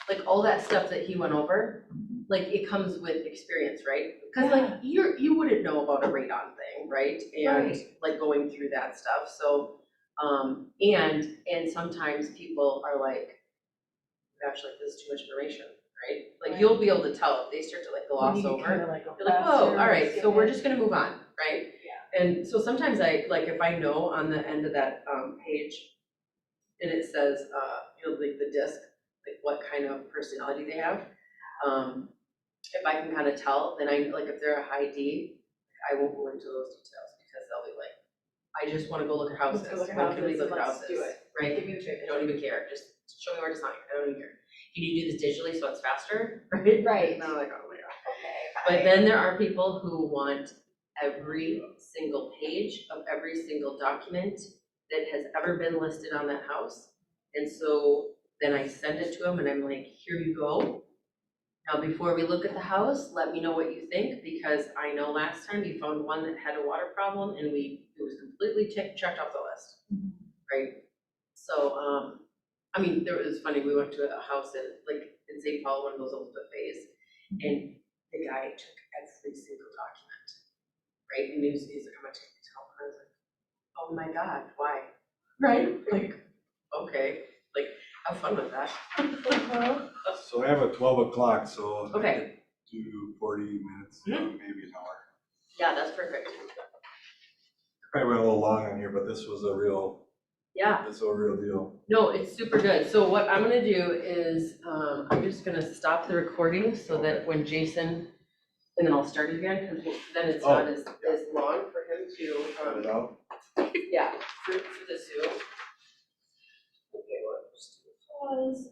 like, all that stuff that he went over, like, it comes with experience, right? Cause like, you wouldn't know about a radon thing, right? And Right. like going through that stuff, so, and sometimes people are like, gosh, like, this is too much information, right? Like, Right. you'll be able to tell if they start to like We gloss need to over. kinda like go You're like, faster whoa, all or right, skip so we're it. just gonna move on, right? Yeah. And so sometimes I, like, if I know on the end of that, page, and it says, you know, like the disc, like what kind of personality they have, if I can kind of tell, then I, like, if they're a high D, I won't go into those details, because they'll be like, I just wanna go look at houses, Let's go look at when can we houses, look at let's houses? do it. Right? Give me the picture. I don't even care, just show me where to sign, I don't even care. Can you do this digitally so it's faster, right? Right. And I'm like, oh my God. Okay. But then there are people who want every single page of every single document that has ever been listed on that house. And so then I send it to them and I'm like, here you go. Now, before we look at the house, let me know what you think, because I know last time you found one that had a water problem and it was completely checked off the list, right? So, I mean, it was funny, we went to a house in St. Paul, one of those old buffets, and the guy took every single document, right? And he's like, I'm gonna take these home. And I was like, oh my God, why? Right? Like, okay, like, have fun with that. So I have a 12 o'clock, so I Okay. could do 40 minutes, maybe an hour. Yeah, that's perfect. Probably went a little long on here, but this was a real Yeah, deal. no, it's super good. So what I'm gonna do is, I'm just gonna stop the recording so that when Jason, and then I'll start it again, because then it's not as long for him to, Cut it out. yeah, for the Zoom. Okay, well, just do pause.